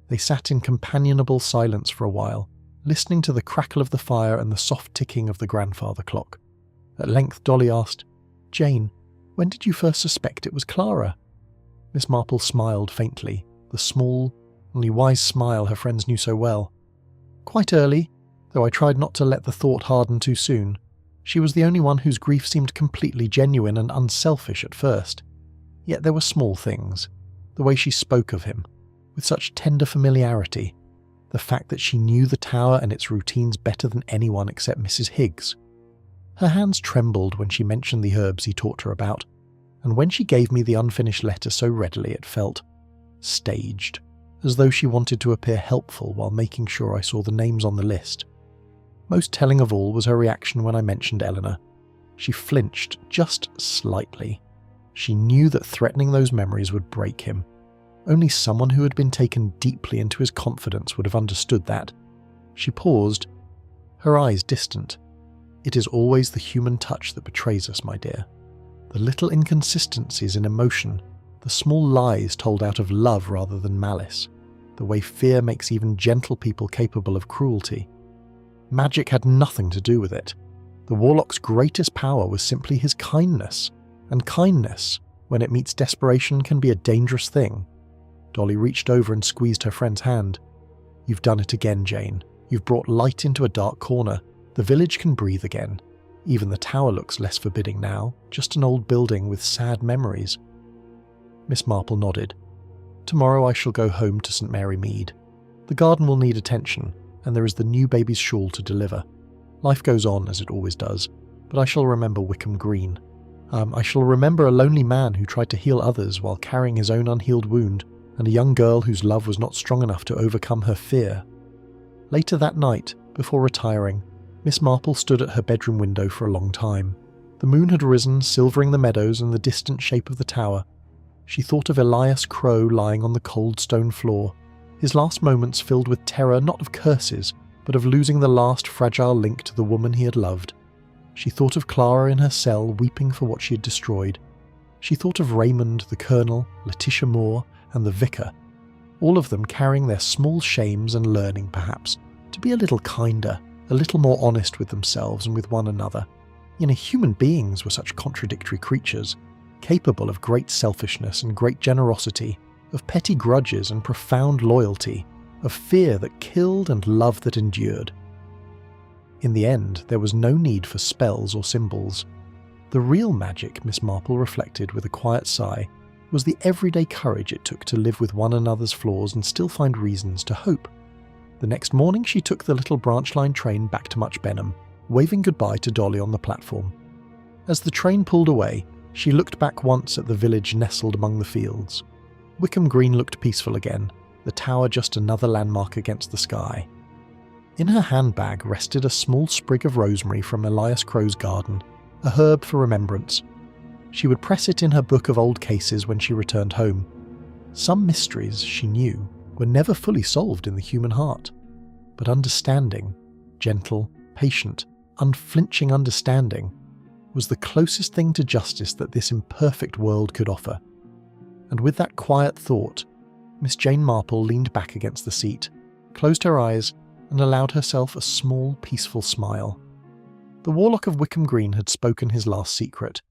They sat in companionable silence for a while, listening to the crackle of the fire and the soft ticking of the grandfather clock. At length Dolly asked, "Jane, when did you first suspect it was Clara?" Miss Marple smiled faintly, the small, only wise smile her friends knew so well. "Quite early, though I tried not to let the thought harden too soon. She was the only one whose grief seemed completely genuine and unselfish at first. Yet there were small things. The way she spoke of him, with such tender familiarity. The fact that she knew the tower and its routines better than anyone except Mrs. Higgs. Her hands trembled when she mentioned the herbs he taught her about, and when she gave me the unfinished letter so readily it felt staged, as though she wanted to appear helpful while making sure I saw the names on the list. Most telling of all was her reaction when I mentioned Eleanor. She flinched just slightly. She knew that threatening those memories would break him. Only someone who had been taken deeply into his confidence would have understood that. She paused, her eyes distant. It is always the human touch that betrays us, my dear. The little inconsistencies in emotion, the small lies told out of love rather than malice, the way fear makes even gentle people capable of cruelty. Magic had nothing to do with it. The Warlock's greatest power was simply his kindness, and kindness, when it meets desperation, can be a dangerous thing. Dolly reached over and squeezed her friend's hand. "You've done it again, Jane. You've brought light into a dark corner. The village can breathe again. Even the tower looks less forbidding now, just an old building with sad memories." Miss Marple nodded. "Tomorrow I shall go home to St Mary Mead. The garden will need attention, and there is the new baby's shawl to deliver. Life goes on as it always does, but I shall remember Wickham Green. I shall remember a lonely man who tried to heal others while carrying his own unhealed wound, and a young girl whose love was not strong enough to overcome her fear." Later that night, before retiring, Miss Marple stood at her bedroom window for a long time. The moon had risen, silvering the meadows and the distant shape of the tower. She thought of Elias Crowe lying on the cold stone floor, his last moments filled with terror not of curses, but of losing the last fragile link to the woman he had loved. She thought of Clara in her cell weeping for what she had destroyed. She thought of Raymond, the Colonel, Letitia Moore, and the Vicar, all of them carrying their small shames and learning, perhaps, to be a little kinder, a little more honest with themselves and with one another. Human beings were such contradictory creatures, capable of great selfishness and great generosity, of petty grudges and profound loyalty, of fear that killed and love that endured. In the end, there was no need for spells or symbols. The real magic, Miss Marple reflected with a quiet sigh, was the everyday courage it took to live with one another's flaws and still find reasons to hope. The next morning she took the little branch-line train back to Much Benham, waving goodbye to Dolly on the platform. As the train pulled away, she looked back once at the village nestled among the fields. Wickham Green looked peaceful again, the tower just another landmark against the sky. In her handbag rested a small sprig of rosemary from Elias Crowe's garden, a herb for remembrance. She would press it in her book of old cases when she returned home. Some mysteries, she knew, were never fully solved in the human heart. But understanding, gentle, patient, unflinching understanding, was the closest thing to justice that this imperfect world could offer. And with that quiet thought, Miss Jane Marple leaned back against the seat, closed her eyes, and allowed herself a small, peaceful smile. The Warlock of Wickham Green had spoken his last secret,